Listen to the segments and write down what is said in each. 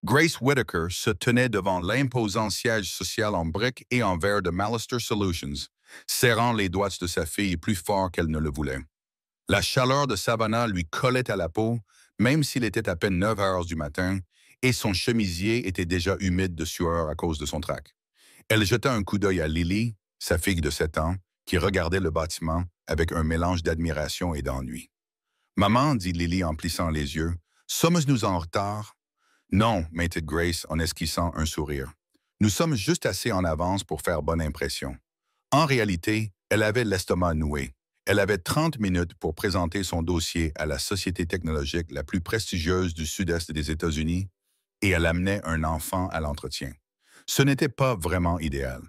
Grace Whittaker se tenait devant l'imposant siège social en briques et en verre de Mallister Solutions, serrant les doigts de sa fille plus fort qu'elle ne le voulait. La chaleur de Savannah lui collait à la peau, même s'il était à peine 9 heures du matin, et son chemisier était déjà humide de sueur à cause de son trac. Elle jeta un coup d'œil à Lily, sa fille de 7 ans, qui regardait le bâtiment avec un mélange d'admiration et d'ennui. « Maman, dit Lily en plissant les yeux, sommes-nous en retard? » « Non, maintit Grace en esquissant un sourire. Nous sommes juste assez en avance pour faire bonne impression. En réalité, elle avait l'estomac noué. Elle avait 30 minutes pour présenter son dossier à la société technologique la plus prestigieuse du sud-est des États-Unis et elle amenait un enfant à l'entretien. Ce n'était pas vraiment idéal.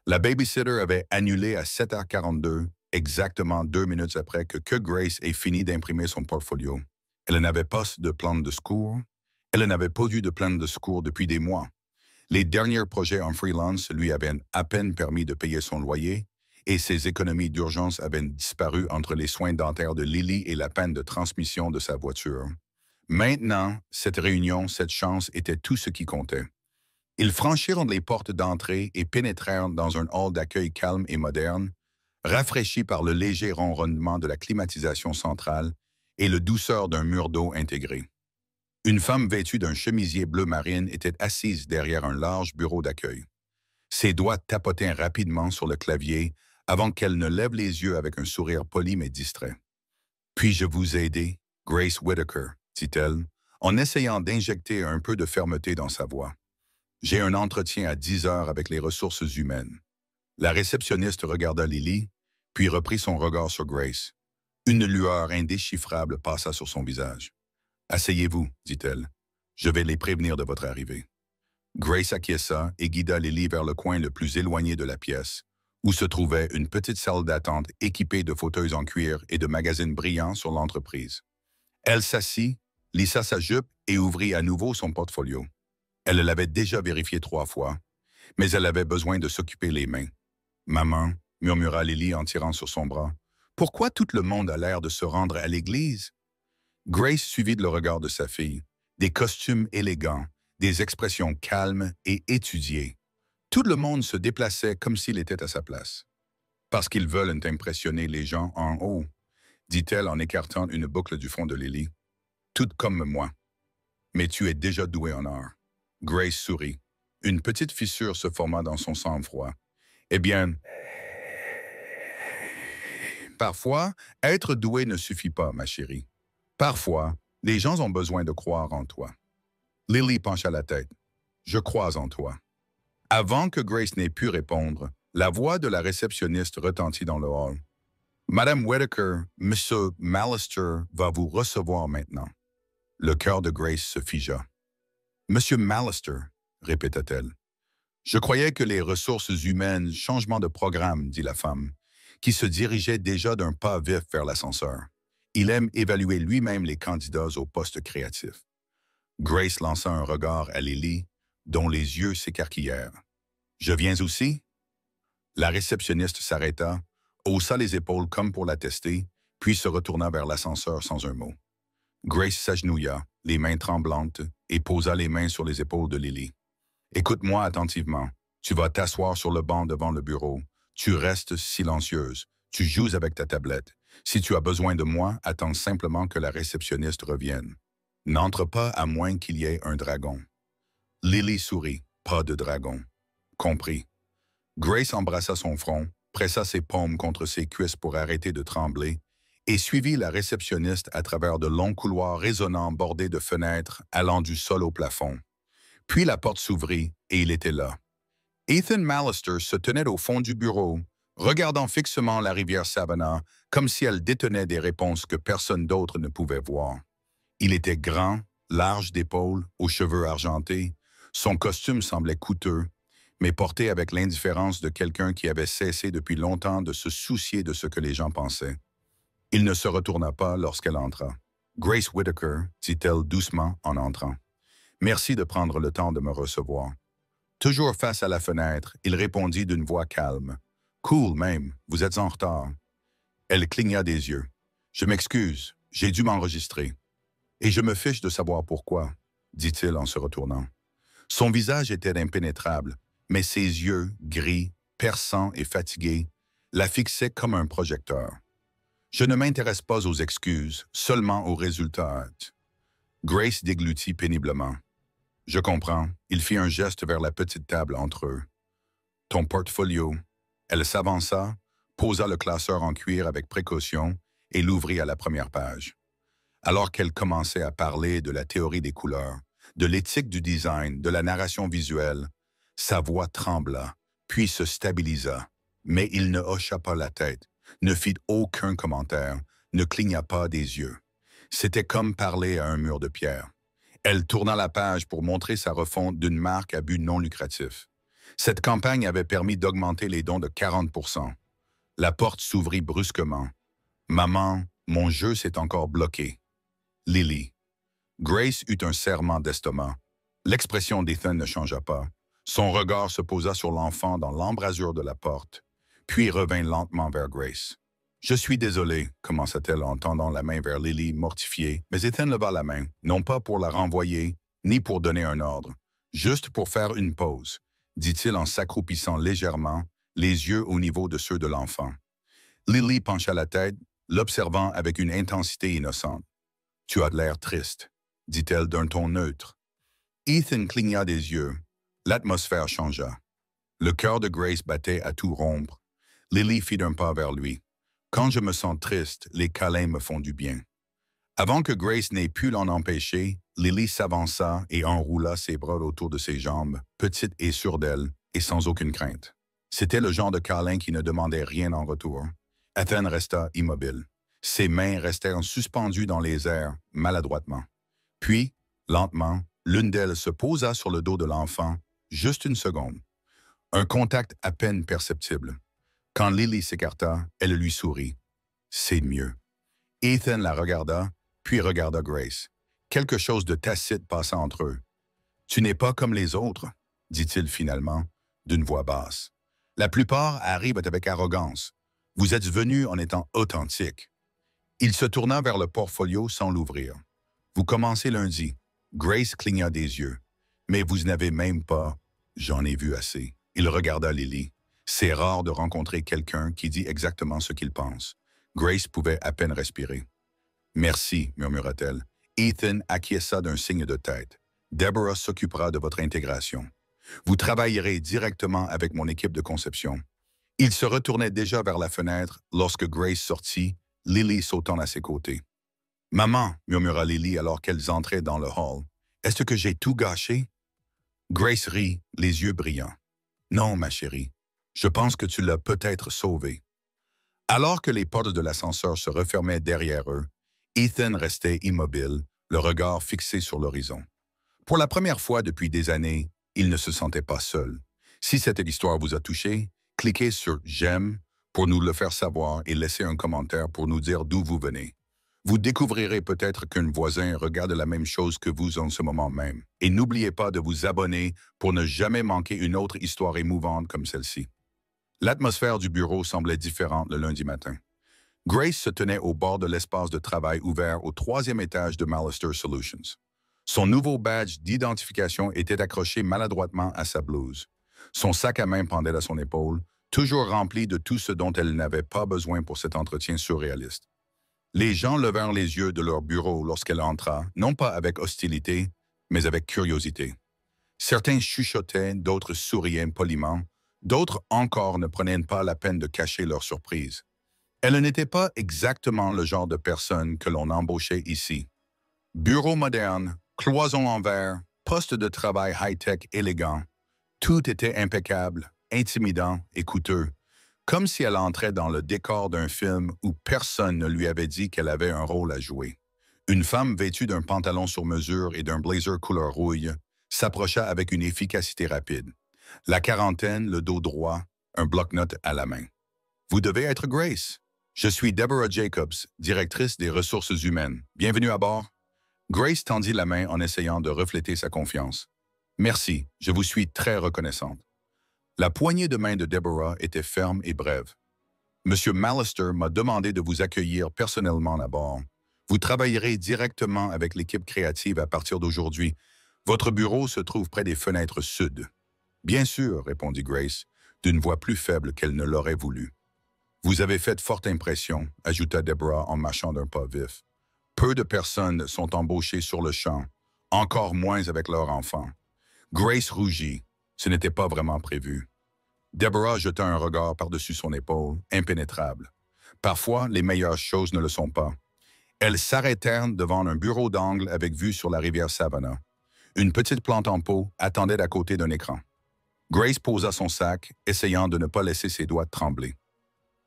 La babysitter avait annulé à 7h42, exactement 2 minutes après que Grace ait fini d'imprimer son portfolio. Elle n'avait pas de plan de secours. Elle n'avait pas eu de plan de secours depuis des mois. Les derniers projets en freelance lui avaient à peine permis de payer son loyer et ses économies d'urgence avaient disparu entre les soins dentaires de Lily et la panne de transmission de sa voiture. Maintenant, cette réunion, cette chance était tout ce qui comptait. Ils franchirent les portes d'entrée et pénétrèrent dans un hall d'accueil calme et moderne, rafraîchi par le léger ronronnement de la climatisation centrale et le douceur d'un mur d'eau intégré. Une femme vêtue d'un chemisier bleu marine était assise derrière un large bureau d'accueil. Ses doigts tapotaient rapidement sur le clavier avant qu'elle ne lève les yeux avec un sourire poli mais distrait. « Puis-je vous aider, Grace Whittaker ?» dit-elle, en essayant d'injecter un peu de fermeté dans sa voix. « J'ai un entretien à 10 heures avec les ressources humaines. » La réceptionniste regarda Lily, puis reprit son regard sur Grace. Une lueur indéchiffrable passa sur son visage. « Asseyez-vous, dit-elle. Je vais les prévenir de votre arrivée. » Grace acquiesça et guida Lily vers le coin le plus éloigné de la pièce, où se trouvait une petite salle d'attente équipée de fauteuils en cuir et de magazines brillants sur l'entreprise. Elle s'assit, lissa sa jupe et ouvrit à nouveau son portfolio. Elle l'avait déjà vérifié 3 fois, mais elle avait besoin de s'occuper les mains. « Maman, » murmura Lily en tirant sur son bras, « pourquoi tout le monde a l'air de se rendre à l'église? » Grace suivit le regard de sa fille. Des costumes élégants, des expressions calmes et étudiées. Tout le monde se déplaçait comme s'il était à sa place. « Parce qu'ils veulent impressionner les gens en haut, » dit-elle en écartant une boucle du front de Lily. « Tout comme moi. Mais tu es déjà doué en art. » Grace sourit. Une petite fissure se forma dans son sang-froid. « Eh bien, parfois, être doué ne suffit pas, ma chérie. Parfois, les gens ont besoin de croire en toi. » Lily pencha la tête. « Je crois en toi. » Avant que Grace n'ait pu répondre, la voix de la réceptionniste retentit dans le hall. « Madame Whittaker, Monsieur Mallister va vous recevoir maintenant. » Le cœur de Grace se figea. « Monsieur Mallister, » répéta-t-elle. « Je croyais que les ressources humaines, changement de programme, dit la femme, qui se dirigeait déjà d'un pas vif vers l'ascenseur. Il aime évaluer lui-même les candidats au poste créatif. » Grace lança un regard à Lily, dont les yeux s'écarquillèrent. « Je viens aussi? » La réceptionniste s'arrêta, haussa les épaules comme pour l'attester, puis se retourna vers l'ascenseur sans un mot. Grace s'agenouilla, les mains tremblantes, et posa les mains sur les épaules de Lily. « Écoute-moi attentivement. Tu vas t'asseoir sur le banc devant le bureau. Tu restes silencieuse. Tu joues avec ta tablette. Si tu as besoin de moi, attends simplement que la réceptionniste revienne. N'entre pas à moins qu'il y ait un dragon. » Lily sourit. Pas de dragon. Compris. Grace embrassa son front, pressa ses paumes contre ses cuisses pour arrêter de trembler, et suivit la réceptionniste à travers de longs couloirs résonnants bordés de fenêtres allant du sol au plafond. Puis la porte s'ouvrit et il était là. Ethan Mallister se tenait au fond du bureau, regardant fixement la rivière Savannah comme si elle détenait des réponses que personne d'autre ne pouvait voir. Il était grand, large d'épaules, aux cheveux argentés. Son costume semblait coûteux, mais porté avec l'indifférence de quelqu'un qui avait cessé depuis longtemps de se soucier de ce que les gens pensaient. Il ne se retourna pas lorsqu'elle entra. « Grace Whittaker, » dit-elle doucement en entrant. « Merci de prendre le temps de me recevoir. » Toujours face à la fenêtre, il répondit d'une voix calme. « Cool même, vous êtes en retard. » Elle cligna des yeux. « Je m'excuse, j'ai dû m'enregistrer. »« Et je me fiche de savoir pourquoi, » dit-il en se retournant. Son visage était impénétrable, mais ses yeux, gris, perçants et fatigués, la fixaient comme un projecteur. Je ne m'intéresse pas aux excuses, seulement aux résultats. Grace déglutit péniblement. Je comprends. Il fit un geste vers la petite table entre eux. Ton portfolio. Elle s'avança, posa le classeur en cuir avec précaution et l'ouvrit à la première page. Alors qu'elle commençait à parler de la théorie des couleurs, de l'éthique du design, de la narration visuelle, sa voix trembla, puis se stabilisa. Mais il ne hocha pas la tête, ne fit aucun commentaire, ne cligna pas des yeux. C'était comme parler à un mur de pierre. Elle tourna la page pour montrer sa refonte d'une marque à but non lucratif. Cette campagne avait permis d'augmenter les dons de 40%. La porte s'ouvrit brusquement. « Maman, mon jeu s'est encore bloqué. » Lily. Grace eut un serrement d'estomac. L'expression d'Ethan ne changea pas. Son regard se posa sur l'enfant dans l'embrasure de la porte, puis revint lentement vers Grace. « Je suis désolé, commença-t-elle en tendant la main vers Lily, mortifiée, mais Ethan leva la main, non pas pour la renvoyer, ni pour donner un ordre, juste pour faire une pause, dit-il en s'accroupissant légèrement, les yeux au niveau de ceux de l'enfant. Lily pencha la tête, l'observant avec une intensité innocente. « Tu as de l'air triste, » dit-elle d'un ton neutre. Ethan cligna des yeux. L'atmosphère changea. Le cœur de Grace battait à tout rompre. Lily fit un pas vers lui. « Quand je me sens triste, les câlins me font du bien. » Avant que Grace n'ait pu l'en empêcher, Lily s'avança et enroula ses bras autour de ses jambes, petite et sûre d'elle, et sans aucune crainte. C'était le genre de câlin qui ne demandait rien en retour. Ethan resta immobile. Ses mains restèrent suspendues dans les airs, maladroitement. Puis, lentement, l'une d'elles se posa sur le dos de l'enfant, juste une seconde. Un contact à peine perceptible. Quand Lily s'écarta, elle lui sourit. « C'est mieux. » Ethan la regarda, puis regarda Grace. Quelque chose de tacite passa entre eux. « Tu n'es pas comme les autres, » dit-il finalement, d'une voix basse. « La plupart arrivent avec arrogance. Vous êtes venus en étant authentique. » Il se tourna vers le portfolio sans l'ouvrir. « Vous commencez lundi. » Grace cligna des yeux. « Mais vous n'avez même pas... » « J'en ai vu assez. » Il regarda Lily. C'est rare de rencontrer quelqu'un qui dit exactement ce qu'il pense. Grace pouvait à peine respirer. « Merci, murmura-t-elle. Ethan acquiesça d'un signe de tête. « Deborah s'occupera de votre intégration. Vous travaillerez directement avec mon équipe de conception. » Il se retournait déjà vers la fenêtre lorsque Grace sortit, Lily sautant à ses côtés. « Maman, murmura Lily alors qu'elles entraient dans le hall. Est-ce que j'ai tout gâché? » Grace rit, les yeux brillants. « Non, ma chérie. Je pense que tu l'as peut-être sauvé. » Alors que les portes de l'ascenseur se refermaient derrière eux, Ethan restait immobile, le regard fixé sur l'horizon. Pour la première fois depuis des années, il ne se sentait pas seul. Si cette histoire vous a touché, cliquez sur « J'aime » pour nous le faire savoir et laissez un commentaire pour nous dire d'où vous venez. Vous découvrirez peut-être qu'un voisin regarde la même chose que vous en ce moment même. Et n'oubliez pas de vous abonner pour ne jamais manquer une autre histoire émouvante comme celle-ci. L'atmosphère du bureau semblait différente le lundi matin. Grace se tenait au bord de l'espace de travail ouvert au 3e étage de Mallister Solutions. Son nouveau badge d'identification était accroché maladroitement à sa blouse. Son sac à main pendait à son épaule, toujours rempli de tout ce dont elle n'avait pas besoin pour cet entretien surréaliste. Les gens levèrent les yeux de leur bureau lorsqu'elle entra, non pas avec hostilité, mais avec curiosité. Certains chuchotaient, d'autres souriaient poliment, d'autres encore ne prenaient pas la peine de cacher leur surprise. Elle n'était pas exactement le genre de personne que l'on embauchait ici. Bureau moderne, cloisons en verre, poste de travail high-tech élégant, tout était impeccable, intimidant et coûteux, comme si elle entrait dans le décor d'un film où personne ne lui avait dit qu'elle avait un rôle à jouer. Une femme vêtue d'un pantalon sur mesure et d'un blazer couleur rouille s'approcha avec une efficacité rapide. La quarantaine, le dos droit, un bloc-notes à la main. « Vous devez être Grace. Je suis Deborah Jacobs, directrice des ressources humaines. Bienvenue à bord. » Grace tendit la main en essayant de refléter sa confiance. « Merci, je vous suis très reconnaissante. » La poignée de main de Deborah était ferme et brève. « Monsieur Mallister m'a demandé de vous accueillir personnellement à bord. Vous travaillerez directement avec l'équipe créative à partir d'aujourd'hui. Votre bureau se trouve près des fenêtres sud. Bien sûr, répondit Grace, d'une voix plus faible qu'elle ne l'aurait voulu. Vous avez fait forte impression, ajouta Deborah en marchant d'un pas vif. Peu de personnes sont embauchées sur le champ, encore moins avec leurs enfants. Grace rougit. Ce n'était pas vraiment prévu. Deborah jeta un regard par-dessus son épaule, impénétrable. Parfois, les meilleures choses ne le sont pas. Elles s'arrêtèrent devant un bureau d'angle avec vue sur la rivière Savannah. Une petite plante en pot attendait à côté d'un écran. Grace posa son sac, essayant de ne pas laisser ses doigts trembler.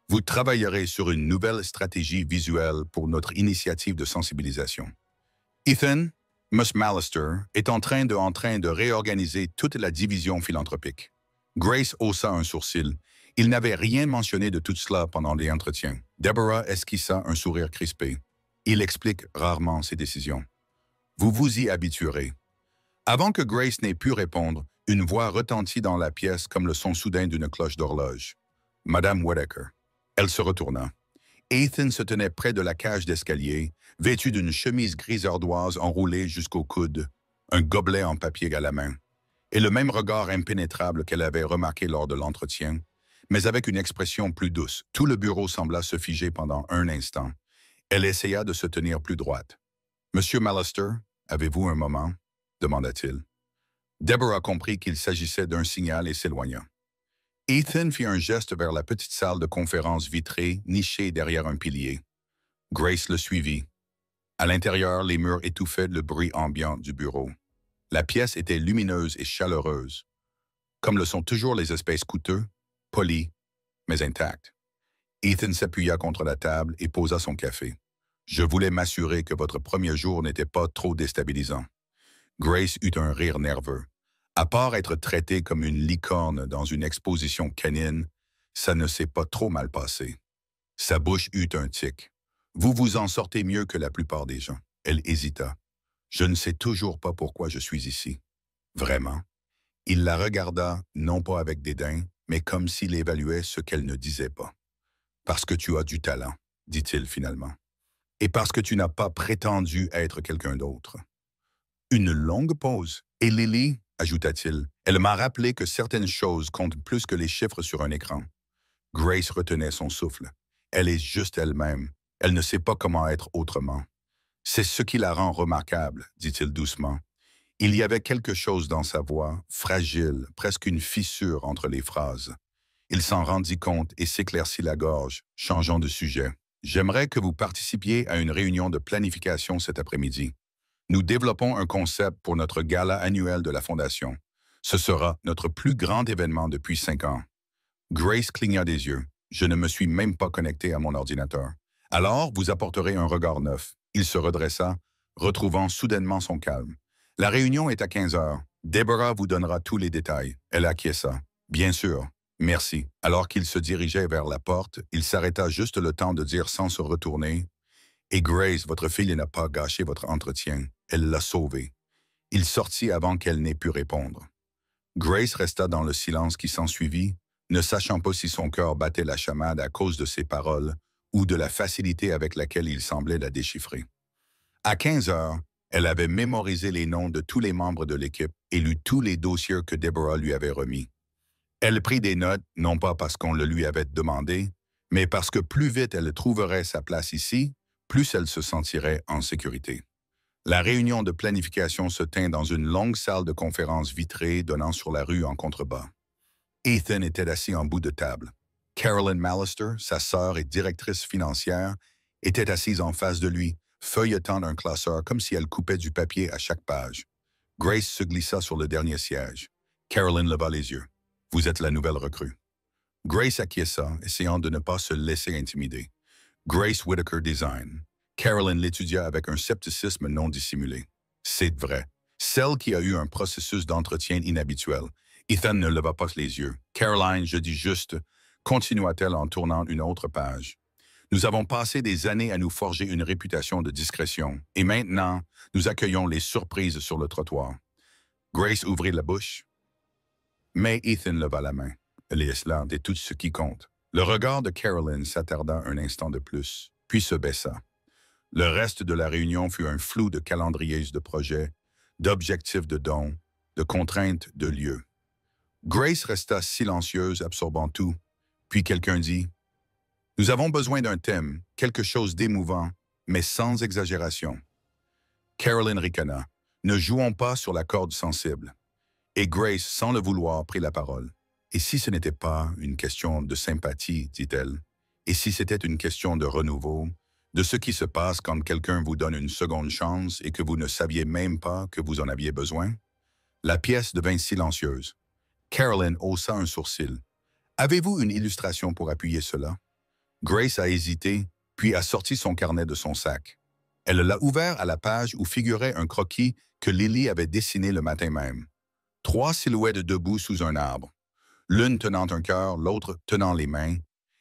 Vous travaillerez sur une nouvelle stratégie visuelle pour notre initiative de sensibilisation. Ethan, Ms. Mallister, est en train de réorganiser toute la division philanthropique. Grace haussa un sourcil. Il n'avait rien mentionné de tout cela pendant les entretiens. Deborah esquissa un sourire crispé. Il explique rarement ses décisions. Vous vous y habituerez. Avant que Grace n'ait pu répondre, une voix retentit dans la pièce comme le son soudain d'une cloche d'horloge. Madame Whittaker. Elle se retourna. Ethan se tenait près de la cage d'escalier, vêtu d'une chemise grise ardoise enroulée jusqu'au coude, un gobelet en papier à la main, et le même regard impénétrable qu'elle avait remarqué lors de l'entretien, mais avec une expression plus douce. Tout le bureau sembla se figer pendant un instant. Elle essaya de se tenir plus droite. « Monsieur Mallister, avez-vous un moment ?» demanda-t-il. Deborah comprit qu'il s'agissait d'un signal et s'éloigna. Ethan fit un geste vers la petite salle de conférence vitrée nichée derrière un pilier. Grace le suivit. À l'intérieur, les murs étouffaient le bruit ambiant du bureau. La pièce était lumineuse et chaleureuse, comme le sont toujours les espèces coûteux, polis, mais intacts. Ethan s'appuya contre la table et posa son café. « Je voulais m'assurer que votre premier jour n'était pas trop déstabilisant. » Grace eut un rire nerveux. À part être traitée comme une licorne dans une exposition canine, ça ne s'est pas trop mal passé. Sa bouche eut un tic. « Vous vous en sortez mieux que la plupart des gens. » Elle hésita. « Je ne sais toujours pas pourquoi je suis ici. » « Vraiment? » Il la regarda, non pas avec dédain, mais comme s'il évaluait ce qu'elle ne disait pas. « Parce que tu as du talent, » dit-il finalement. « Et parce que tu n'as pas prétendu être quelqu'un d'autre. » Une longue pause. « Et Lily, » ajouta-t-il, « elle m'a rappelé que certaines choses comptent plus que les chiffres sur un écran. » Grace retenait son souffle. Elle est juste elle-même. Elle ne sait pas comment être autrement. « C'est ce qui la rend remarquable, » dit-il doucement. Il y avait quelque chose dans sa voix, fragile, presque une fissure entre les phrases. Il s'en rendit compte et s'éclaircit la gorge, changeant de sujet. « J'aimerais que vous participiez à une réunion de planification cet après-midi. Nous développons un concept pour notre gala annuel de la Fondation. Ce sera notre plus grand événement depuis 5 ans. » Grace cligna des yeux. « Je ne me suis même pas connecté à mon ordinateur. »« Alors, vous apporterez un regard neuf. » Il se redressa, retrouvant soudainement son calme. « La réunion est à 15 heures. Deborah vous donnera tous les détails. » Elle acquiesça. « Bien sûr. Merci. » Alors qu'il se dirigeait vers la porte, il s'arrêta juste le temps de dire sans se retourner. « Et Grace, votre fille n'a pas gâché votre entretien. Elle l'a sauvée. » Il sortit avant qu'elle n'ait pu répondre. Grace resta dans le silence qui s'ensuivit, ne sachant pas si son cœur battait la chamade à cause de ses paroles ou de la facilité avec laquelle il semblait la déchiffrer. À 15 heures, elle avait mémorisé les noms de tous les membres de l'équipe et lu tous les dossiers que Deborah lui avait remis. Elle prit des notes, non pas parce qu'on le lui avait demandé, mais parce que plus vite elle trouverait sa place ici, plus elle se sentirait en sécurité. La réunion de planification se tint dans une longue salle de conférence vitrée donnant sur la rue en contrebas. Ethan était assis en bout de table. Carolyn Mallister, sa sœur et directrice financière, était assise en face de lui, feuilletant un classeur comme si elle coupait du papier à chaque page. Grace se glissa sur le dernier siège. Carolyn leva les yeux. « Vous êtes la nouvelle recrue. » Grace acquiesça, essayant de ne pas se laisser intimider. Grace Whittaker Design. Carolyn l'étudia avec un scepticisme non dissimulé. C'est vrai. Celle qui a eu un processus d'entretien inhabituel. Ethan ne leva pas les yeux. Caroline, je dis juste, continua-t-elle en tournant une autre page. Nous avons passé des années à nous forger une réputation de discrétion, et maintenant, nous accueillons les surprises sur le trottoir. Grace ouvrit la bouche, mais Ethan leva la main. L'Islande est tout ce qui compte. Le regard de Caroline s'attarda un instant de plus, puis se baissa. Le reste de la réunion fut un flou de calendriers de projets, d'objectifs de don, de contraintes de lieu. Grace resta silencieuse, absorbant tout, puis quelqu'un dit « Nous avons besoin d'un thème, quelque chose d'émouvant, mais sans exagération. » Carolyn ricana « Ne jouons pas sur la corde sensible. » Et Grace, sans le vouloir, prit la parole. « Et si ce n'était pas une question de sympathie, dit-elle, et si c'était une question de renouveau, de ce qui se passe quand quelqu'un vous donne une seconde chance et que vous ne saviez même pas que vous en aviez besoin? » La pièce devint silencieuse. Carolyn haussa un sourcil. « Avez-vous une illustration pour appuyer cela? » Grace a hésité, puis a sorti son carnet de son sac. Elle l'a ouvert à la page où figurait un croquis que Lily avait dessiné le matin même. 3 silhouettes debout sous un arbre, l'une tenant un cœur, l'autre tenant les mains,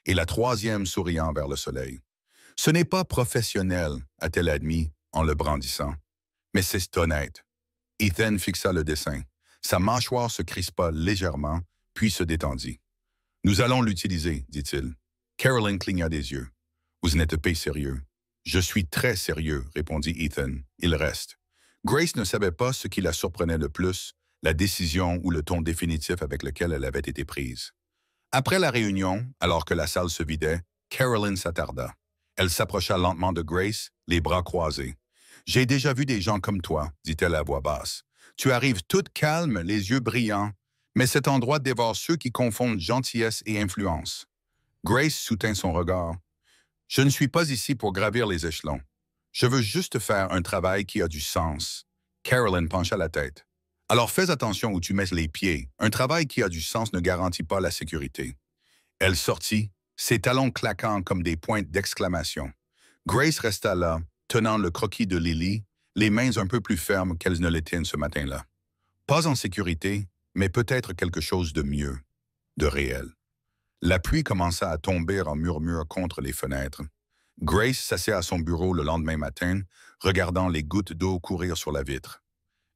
et la troisième souriant vers le soleil. « Ce n'est pas professionnel, a-t-elle admis en le brandissant, mais c'est honnête. » Ethan fixa le dessin. Sa mâchoire se crispa légèrement, puis se détendit. « Nous allons l'utiliser, dit-il. » Carolyn cligna des yeux. « Vous n'êtes pas sérieux. »« Je suis très sérieux, répondit Ethan. Il reste. » Grace ne savait pas ce qui la surprenait le plus, la décision ou le ton définitif avec lequel elle avait été prise. Après la réunion, alors que la salle se vidait, Carolyn s'attarda. Elle s'approcha lentement de Grace, les bras croisés. « J'ai déjà vu des gens comme toi, dit-elle à voix basse. Tu arrives toute calme, les yeux brillants, mais cet endroit dévore ceux qui confondent gentillesse et influence. » Grace soutint son regard. « Je ne suis pas ici pour gravir les échelons. Je veux juste faire un travail qui a du sens. » Carolyn pencha la tête. « Alors fais attention où tu mets les pieds. Un travail qui a du sens ne garantit pas la sécurité. » Elle sortit, ses talons claquant comme des pointes d'exclamation. Grace resta là, tenant le croquis de Lily, les mains un peu plus fermes qu'elles ne l'étaient ce matin-là. Pas en sécurité, mais peut-être quelque chose de mieux, de réel. La pluie commença à tomber en murmure contre les fenêtres. Grace s'assit à son bureau le lendemain matin, regardant les gouttes d'eau courir sur la vitre.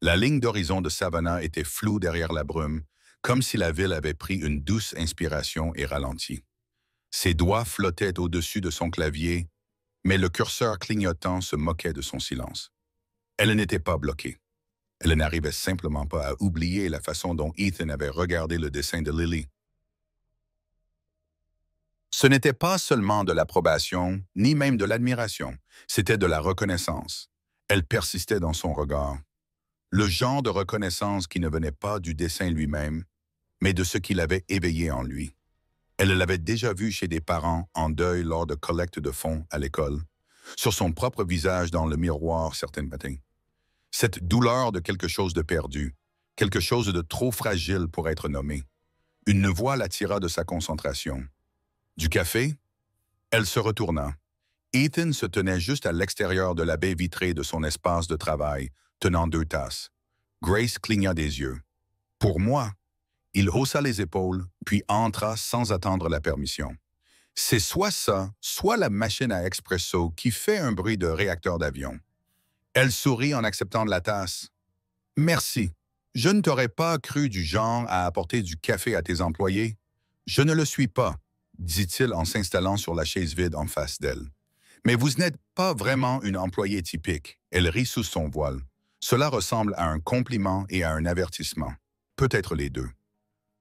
La ligne d'horizon de Savannah était floue derrière la brume, comme si la ville avait pris une douce inspiration et ralenti. Ses doigts flottaient au-dessus de son clavier, mais le curseur clignotant se moquait de son silence. Elle n'était pas bloquée. Elle n'arrivait simplement pas à oublier la façon dont Ethan avait regardé le dessin de Lily. Ce n'était pas seulement de l'approbation, ni même de l'admiration, c'était de la reconnaissance. Elle persistait dans son regard. Le genre de reconnaissance qui ne venait pas du dessin lui-même, mais de ce qu'il avait éveillé en lui. Elle l'avait déjà vu chez des parents en deuil lors de collectes de fonds à l'école, sur son propre visage dans le miroir certains matins. Cette douleur de quelque chose de perdu, quelque chose de trop fragile pour être nommé. Une voix l'attira de sa concentration. « Du café? » Elle se retourna. Ethan se tenait juste à l'extérieur de la baie vitrée de son espace de travail, tenant 2 tasses. Grace cligna des yeux. « Pour moi? » Il haussa les épaules, puis entra sans attendre la permission. C'est soit ça, soit la machine à expresso qui fait un bruit de réacteur d'avion. Elle sourit en acceptant de la tasse. « Merci. Je ne t'aurais pas cru du genre à apporter du café à tes employés. »« Je ne le suis pas, » dit-il en s'installant sur la chaise vide en face d'elle. « Mais vous n'êtes pas vraiment une employée typique. » Elle rit sous son voile. Cela ressemble à un compliment et à un avertissement. Peut-être les deux.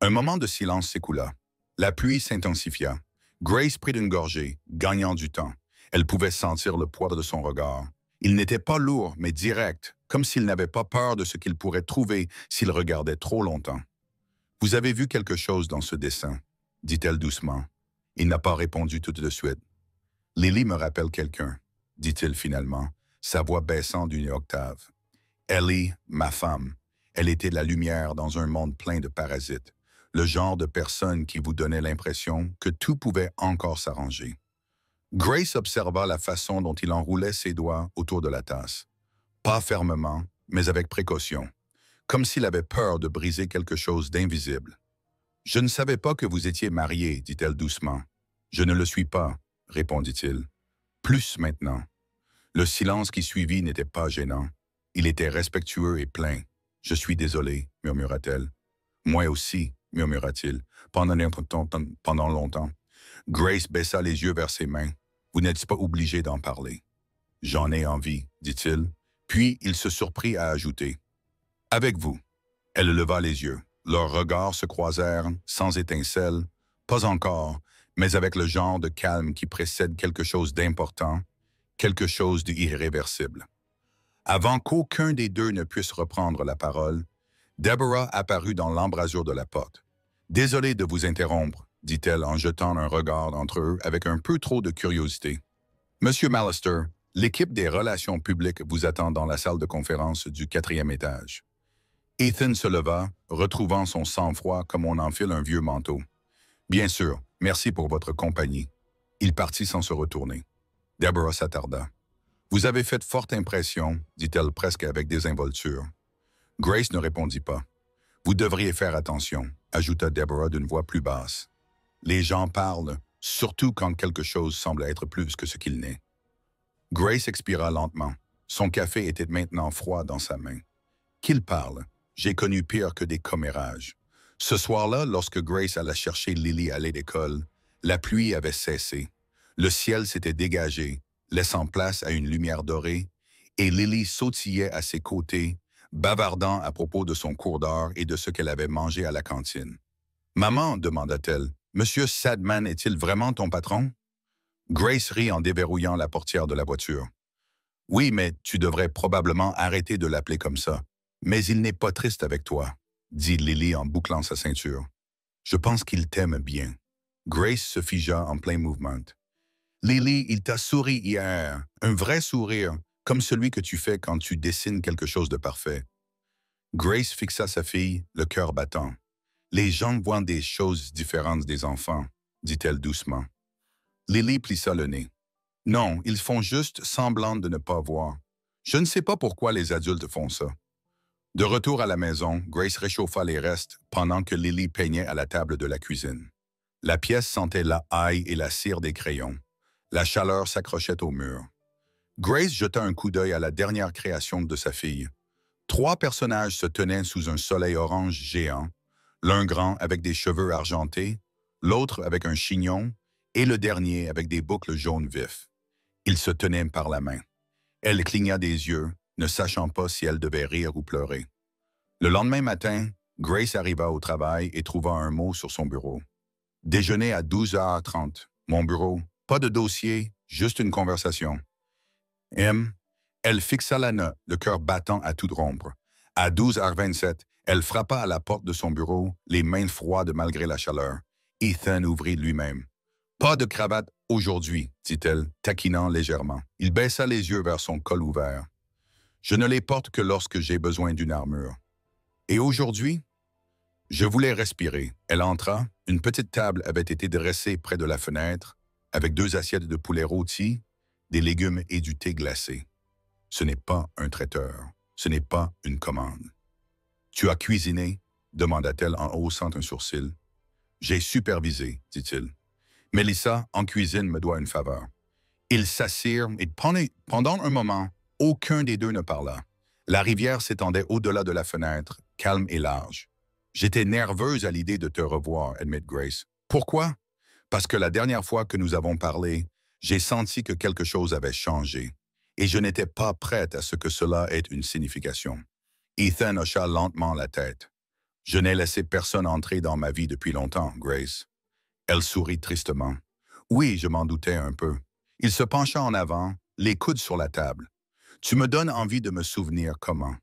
Un moment de silence s'écoula. La pluie s'intensifia. Grace prit une gorgée, gagnant du temps. Elle pouvait sentir le poids de son regard. Il n'était pas lourd, mais direct, comme s'il n'avait pas peur de ce qu'il pourrait trouver s'il regardait trop longtemps. « Vous avez vu quelque chose dans ce dessin ?» dit-elle doucement. Il n'a pas répondu tout de suite. « Lily me rappelle quelqu'un, » dit-il finalement, sa voix baissant d'une octave. « Ellie, ma femme, elle était la lumière dans un monde plein de parasites, le genre de personne qui vous donnait l'impression que tout pouvait encore s'arranger. » Grace observa la façon dont il enroulait ses doigts autour de la tasse. Pas fermement, mais avec précaution, comme s'il avait peur de briser quelque chose d'invisible. « Je ne savais pas que vous étiez marié, » dit-elle doucement. « Je ne le suis pas, » répondit-il. « Plus maintenant. » Le silence qui suivit n'était pas gênant. Il était respectueux et plein. « Je suis désolé, » murmura-t-elle. « Moi aussi, » murmura-t-il, pendant longtemps. Grace baissa les yeux vers ses mains. « Vous n'êtes pas obligé d'en parler. »« J'en ai envie, » dit-il. Puis il se surprit à ajouter. Avec vous. Elle leva les yeux. Leurs regards se croisèrent, sans étincelle, pas encore, mais avec le genre de calme qui précède quelque chose d'important, quelque chose d'irréversible. Avant qu'aucun des deux ne puisse reprendre la parole, Deborah apparut dans l'embrasure de la porte. « Désolée de vous interrompre, dit-elle en jetant un regard entre eux avec un peu trop de curiosité. « Monsieur Mallister, l'équipe des relations publiques vous attend dans la salle de conférence du 4e étage. » Ethan se leva, retrouvant son sang-froid comme on enfile un vieux manteau. « Bien sûr, merci pour votre compagnie. » Il partit sans se retourner. Deborah s'attarda. « Vous avez fait forte impression, dit-elle presque avec désinvolture. » Grace ne répondit pas. « Vous devriez faire attention, » ajouta Deborah d'une voix plus basse. « Les gens parlent, surtout quand quelque chose semble être plus que ce qu'il n'est. » Grace expira lentement. Son café était maintenant froid dans sa main. « Qu'il parle. J'ai connu pire que des commérages. » Ce soir-là, lorsque Grace alla chercher Lily à l'école, la pluie avait cessé. Le ciel s'était dégagé, laissant place à une lumière dorée, et Lily sautillait à ses côtés, bavardant à propos de son cours d'art et de ce qu'elle avait mangé à la cantine. « Maman, demanda-t-elle, Monsieur Sadman est-il vraiment ton patron? » Grace rit en déverrouillant la portière de la voiture. « Oui, mais tu devrais probablement arrêter de l'appeler comme ça. Mais il n'est pas triste avec toi, » dit Lily en bouclant sa ceinture. « Je pense qu'il t'aime bien. » Grace se figea en plein mouvement. « Lily, il t'a souri hier, un vrai sourire, comme celui que tu fais quand tu dessines quelque chose de parfait. » Grace fixa sa fille, le cœur battant. « Les gens voient des choses différentes des enfants, » dit-elle doucement. Lily plissa le nez. « Non, ils font juste semblant de ne pas voir. Je ne sais pas pourquoi les adultes font ça. » De retour à la maison, Grace réchauffa les restes pendant que Lily peignait à la table de la cuisine. La pièce sentait la haille et la cire des crayons. La chaleur s'accrochait au mur. Grace jeta un coup d'œil à la dernière création de sa fille. 3 personnages se tenaient sous un soleil orange géant, l'un grand avec des cheveux argentés, l'autre avec un chignon, et le dernier avec des boucles jaunes vifs. Ils se tenaient par la main. Elle cligna des yeux, ne sachant pas si elle devait rire ou pleurer. Le lendemain matin, Grace arriva au travail et trouva un mot sur son bureau. « Déjeuner à 12h30. Mon bureau. Pas de dossier, juste une conversation. » M. Elle fixa la note, le cœur battant à tout rompre. À 12h27, elle frappa à la porte de son bureau, les mains froides malgré la chaleur. Ethan ouvrit lui-même. « Pas de cravate aujourd'hui, dit-elle, taquinant légèrement. Il baissa les yeux vers son col ouvert. « Je ne les porte que lorsque j'ai besoin d'une armure. »« Et aujourd'hui? » Je voulais respirer. Elle entra. Une petite table avait été dressée près de la fenêtre, avec 2 assiettes de poulet rôti, des légumes et du thé glacé. Ce n'est pas un traiteur. Ce n'est pas une commande. « Tu as cuisiné? » demanda-t-elle en haussant un sourcil. « J'ai supervisé, dit-il. Melissa, en cuisine, me doit une faveur. » Ils s'assirent et pendant un moment, aucun des deux ne parla. La rivière s'étendait au-delà de la fenêtre, calme et large. « J'étais nerveuse à l'idée de te revoir, » admit Grace. « Pourquoi? » « Parce que la dernière fois que nous avons parlé, j'ai senti que quelque chose avait changé, et je n'étais pas prête à ce que cela ait une signification. » Ethan hocha lentement la tête. « Je n'ai laissé personne entrer dans ma vie depuis longtemps, Grace. » Elle sourit tristement. « Oui, je m'en doutais un peu. » Il se pencha en avant, les coudes sur la table. « Tu me donnes envie de me souvenir comment. »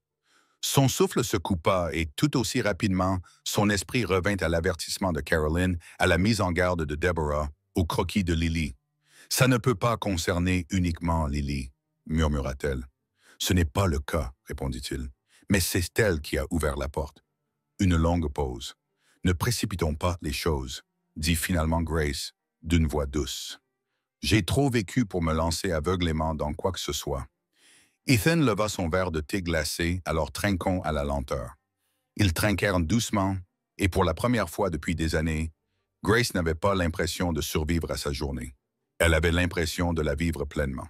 Son souffle se coupa et tout aussi rapidement, son esprit revint à l'avertissement de Caroline, à la mise en garde de Deborah, au croquis de Lily. « Ça ne peut pas concerner uniquement Lily, » murmura-t-elle. « Ce n'est pas le cas, » répondit-il. « Mais c'est elle qui a ouvert la porte. » Une longue pause. « Ne précipitons pas les choses, » dit finalement Grace, d'une voix douce. « J'ai trop vécu pour me lancer aveuglément dans quoi que ce soit. » Ethan leva son verre de thé glacé, alors trinquons à la lenteur. Ils trinquèrent doucement, et pour la première fois depuis des années, Grace n'avait pas l'impression de survivre à sa journée. Elle avait l'impression de la vivre pleinement.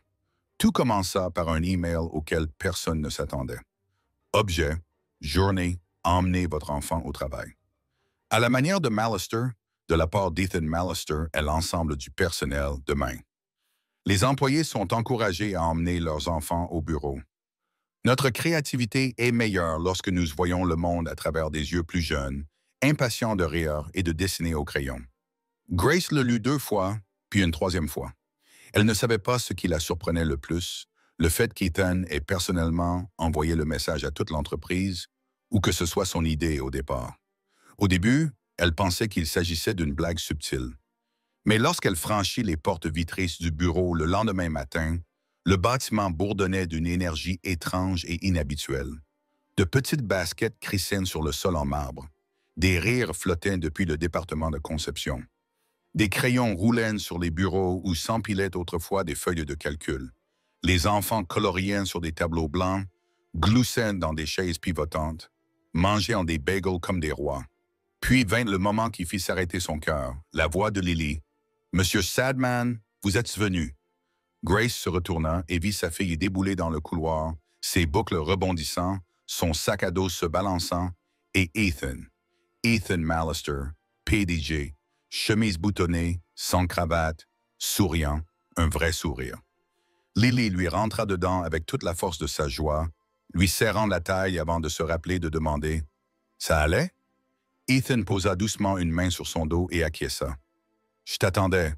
Tout commença par un email auquel personne ne s'attendait. Objet, journée, emmenez votre enfant au travail. À la manière de Mallister, de la part d'Ethan Mallister et l'ensemble du personnel, demain. Les employés sont encouragés à emmener leurs enfants au bureau. Notre créativité est meilleure lorsque nous voyons le monde à travers des yeux plus jeunes, impatients de rire et de dessiner au crayon. Grace le lut 2 fois, puis une troisième fois. Elle ne savait pas ce qui la surprenait le plus, le fait qu'Ethan ait personnellement envoyé le message à toute l'entreprise, ou que ce soit son idée au départ. Au début, elle pensait qu'il s'agissait d'une blague subtile. Mais lorsqu'elle franchit les portes vitrées du bureau le lendemain matin, le bâtiment bourdonnait d'une énergie étrange et inhabituelle. De petites baskets crissaient sur le sol en marbre. Des rires flottaient depuis le département de conception. Des crayons roulaient sur les bureaux où s'empilaient autrefois des feuilles de calcul. Les enfants coloriaient sur des tableaux blancs, gloussaient dans des chaises pivotantes, mangeaient en des bagels comme des rois. Puis vint le moment qui fit s'arrêter son cœur, la voix de Lily. « Monsieur Sadman, vous êtes venu. » Grace se retourna et vit sa fille débouler dans le couloir, ses boucles rebondissant, son sac à dos se balançant, et Ethan Mallister, PDG, chemise boutonnée, sans cravate, souriant, un vrai sourire. Lily lui rentra dedans avec toute la force de sa joie, lui serrant la taille avant de se rappeler de demander « Ça allait ?» Ethan posa doucement une main sur son dos et acquiesça. « Je t'attendais. »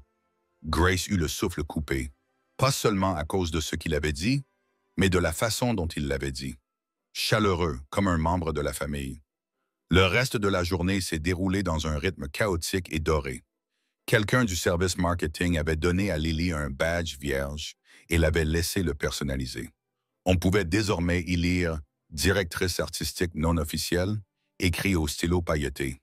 Grace eut le souffle coupé, pas seulement à cause de ce qu'il avait dit, mais de la façon dont il l'avait dit. Chaleureux, comme un membre de la famille. Le reste de la journée s'est déroulé dans un rythme chaotique et doré. Quelqu'un du service marketing avait donné à Lily un badge vierge et l'avait laissé le personnaliser. On pouvait désormais y lire « Directrice artistique non officielle », écrit au stylo pailleté.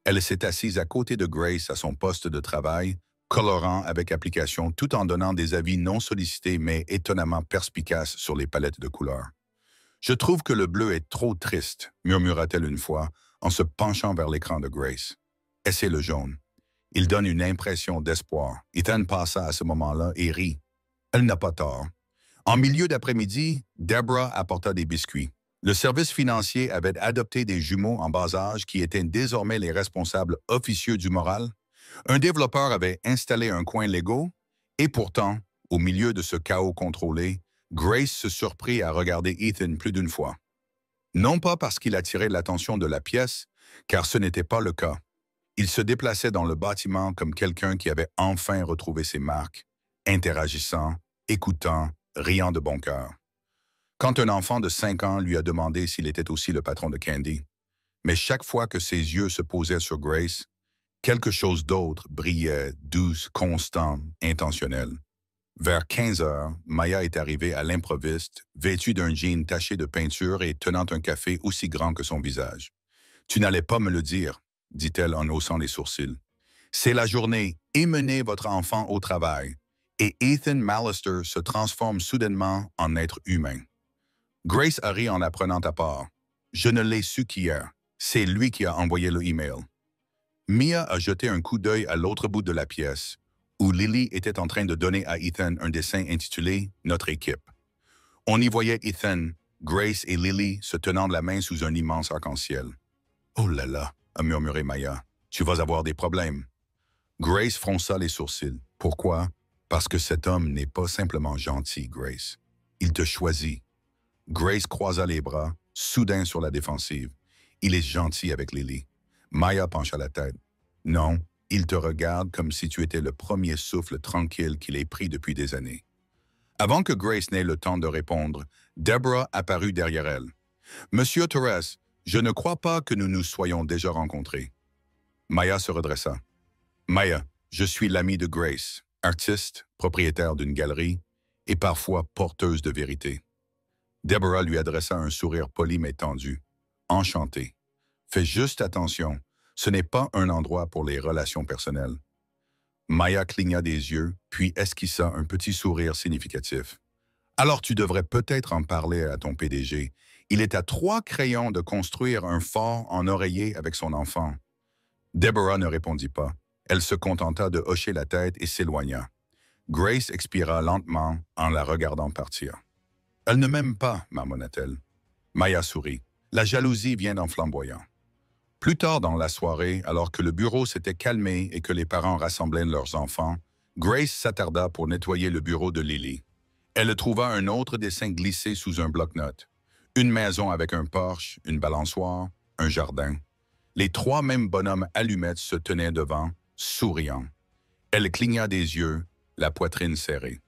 Elle s'est assise à côté de Grace à son poste de travail, colorant avec application tout en donnant des avis non sollicités mais étonnamment perspicaces sur les palettes de couleurs. « Je trouve que le bleu est trop triste », murmura-t-elle une fois, en se penchant vers l'écran de Grace. « Essaie le jaune. » Il donne une impression d'espoir. Ethan passa à ce moment-là et rit. Elle n'a pas tort. En milieu d'après-midi, Deborah apporta des biscuits. Le service financier avait adopté des jumeaux en bas âge qui étaient désormais les responsables officieux du moral. Un développeur avait installé un coin Lego et pourtant, au milieu de ce chaos contrôlé, Grace se surprit à regarder Ethan plus d'une fois. Non pas parce qu'il attirait l'attention de la pièce, car ce n'était pas le cas. Il se déplaçait dans le bâtiment comme quelqu'un qui avait enfin retrouvé ses marques, interagissant, écoutant, riant de bon cœur. Quand un enfant de 5 ans lui a demandé s'il était aussi le patron de Candy, mais chaque fois que ses yeux se posaient sur Grace, quelque chose d'autre brillait, douce, constant, intentionnel. Vers 15 heures, Maya est arrivée à l'improviste, vêtue d'un jean taché de peinture et tenant un café aussi grand que son visage. « Tu n'allais pas me le dire », dit-elle en haussant les sourcils. « C'est la journée, emmenez votre enfant au travail. » Et Ethan Mallister se transforme soudainement en être humain. Grace a ri en apprenant à part. « Je ne l'ai su qu'hier. C'est lui qui a envoyé le email. » Mia a jeté un coup d'œil à l'autre bout de la pièce, où Lily était en train de donner à Ethan un dessin intitulé « Notre équipe ». On y voyait Ethan, Grace et Lily se tenant la main sous un immense arc-en-ciel. « Oh là là !» a murmuré Maya. « Tu vas avoir des problèmes. » Grace fronça les sourcils. « Pourquoi? » « Parce que cet homme n'est pas simplement gentil, Grace. Il te choisit. » Grace croisa les bras, soudain sur la défensive. « Il est gentil avec Lily. » Maya pencha la tête. « Non, il te regarde comme si tu étais le premier souffle tranquille qu'il ait pris depuis des années. » Avant que Grace n'ait le temps de répondre, Deborah apparut derrière elle. « Monsieur Torres, je ne crois pas que nous nous soyons déjà rencontrés. » Maya se redressa. « Maya, je suis l'amie de Grace, artiste, propriétaire d'une galerie et parfois porteuse de vérité. » Deborah lui adressa un sourire poli mais tendu. « Enchanté. Fais juste attention, ce n'est pas un endroit pour les relations personnelles. » Maya cligna des yeux, puis esquissa un petit sourire significatif. « Alors tu devrais peut-être en parler à ton PDG. Il est à 3 crayons de construire un fort en oreiller avec son enfant. » Deborah ne répondit pas. Elle se contenta de hocher la tête et s'éloigna. Grace expira lentement en la regardant partir. « Elle ne m'aime pas, marmonna-t-elle. » Maya sourit. La jalousie vient en flamboyant. Plus tard dans la soirée, alors que le bureau s'était calmé et que les parents rassemblaient leurs enfants, Grace s'attarda pour nettoyer le bureau de Lily. Elle trouva un autre dessin glissé sous un bloc-notes. Une maison avec un porche, une balançoire, un jardin. Les trois mêmes bonhommes allumettes se tenaient devant, souriant. Elle cligna des yeux, la poitrine serrée.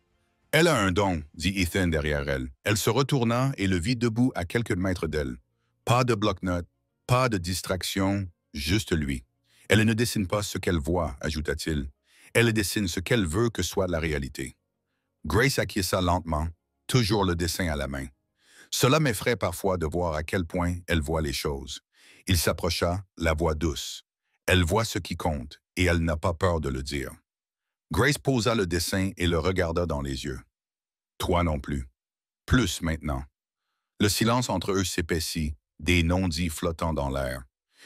Elle a un don, dit Ethan derrière elle. Elle se retourna et le vit debout à quelques mètres d'elle. Pas de bloc-notes, pas de distraction, juste lui. Elle ne dessine pas ce qu'elle voit, ajouta-t-il. Elle dessine ce qu'elle veut que soit la réalité. Grace acquiesça lentement, toujours le dessin à la main. Cela m'effraie parfois de voir à quel point elle voit les choses. Il s'approcha, la voix douce. Elle voit ce qui compte, et elle n'a pas peur de le dire. Grace posa le dessin et le regarda dans les yeux. Toi non plus. Plus maintenant. Le silence entre eux s'épaissit, des non-dits flottant dans l'air.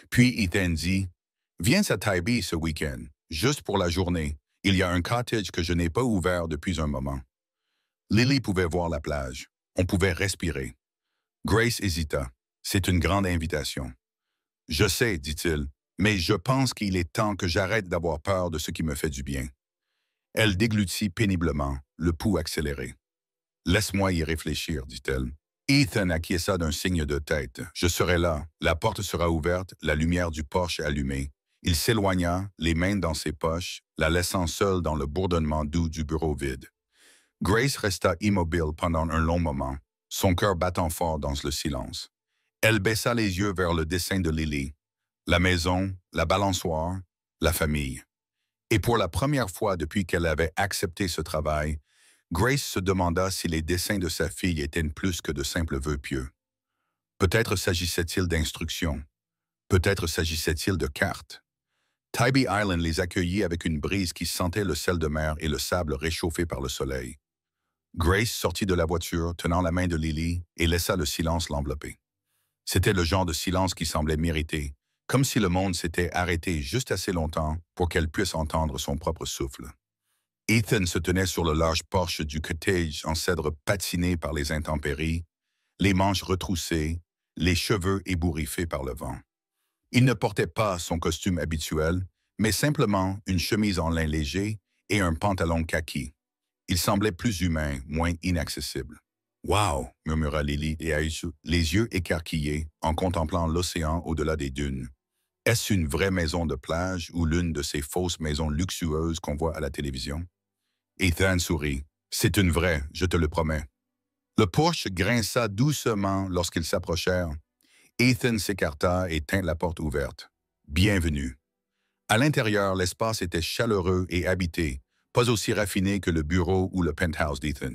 Puis Ethan dit, « Viens à Tybee ce week-end, juste pour la journée. Il y a un cottage que je n'ai pas ouvert depuis un moment. » Lily pouvait voir la plage. On pouvait respirer. Grace hésita. C'est une grande invitation. « Je sais, dit-il, mais je pense qu'il est temps que j'arrête d'avoir peur de ce qui me fait du bien. » Elle déglutit péniblement, le pouls accéléré. « Laisse-moi y réfléchir, dit-elle. » Ethan acquiesça d'un signe de tête. « Je serai là. La porte sera ouverte, la lumière du porche allumée. » Il s'éloigna, les mains dans ses poches, la laissant seule dans le bourdonnement doux du bureau vide. Grace resta immobile pendant un long moment, son cœur battant fort dans le silence. Elle baissa les yeux vers le dessin de Lily. La maison, la balançoire, la famille. Et pour la première fois depuis qu'elle avait accepté ce travail, Grace se demanda si les dessins de sa fille étaient plus que de simples vœux pieux. Peut-être s'agissait-il d'instructions. Peut-être s'agissait-il de cartes. Tybee Island les accueillit avec une brise qui sentait le sel de mer et le sable réchauffé par le soleil. Grace sortit de la voiture, tenant la main de Lily, et laissa le silence l'envelopper. C'était le genre de silence qui semblait mérité, comme si le monde s'était arrêté juste assez longtemps pour qu'elle puisse entendre son propre souffle. Ethan se tenait sur le large porche du cottage en cèdre patiné par les intempéries, les manches retroussées, les cheveux ébouriffés par le vent. Il ne portait pas son costume habituel, mais simplement une chemise en lin léger et un pantalon kaki. Il semblait plus humain, moins inaccessible. « Wow !» murmura Lily et Aïssou, les yeux écarquillés, en contemplant l'océan au-delà des dunes. Est-ce une vraie maison de plage ou l'une de ces fausses maisons luxueuses qu'on voit à la télévision? Ethan sourit. « C'est une vraie, je te le promets. » Le porche grinça doucement lorsqu'ils s'approchèrent. Ethan s'écarta et tint la porte ouverte. « Bienvenue. » À l'intérieur, l'espace était chaleureux et habité, pas aussi raffiné que le bureau ou le penthouse d'Ethan.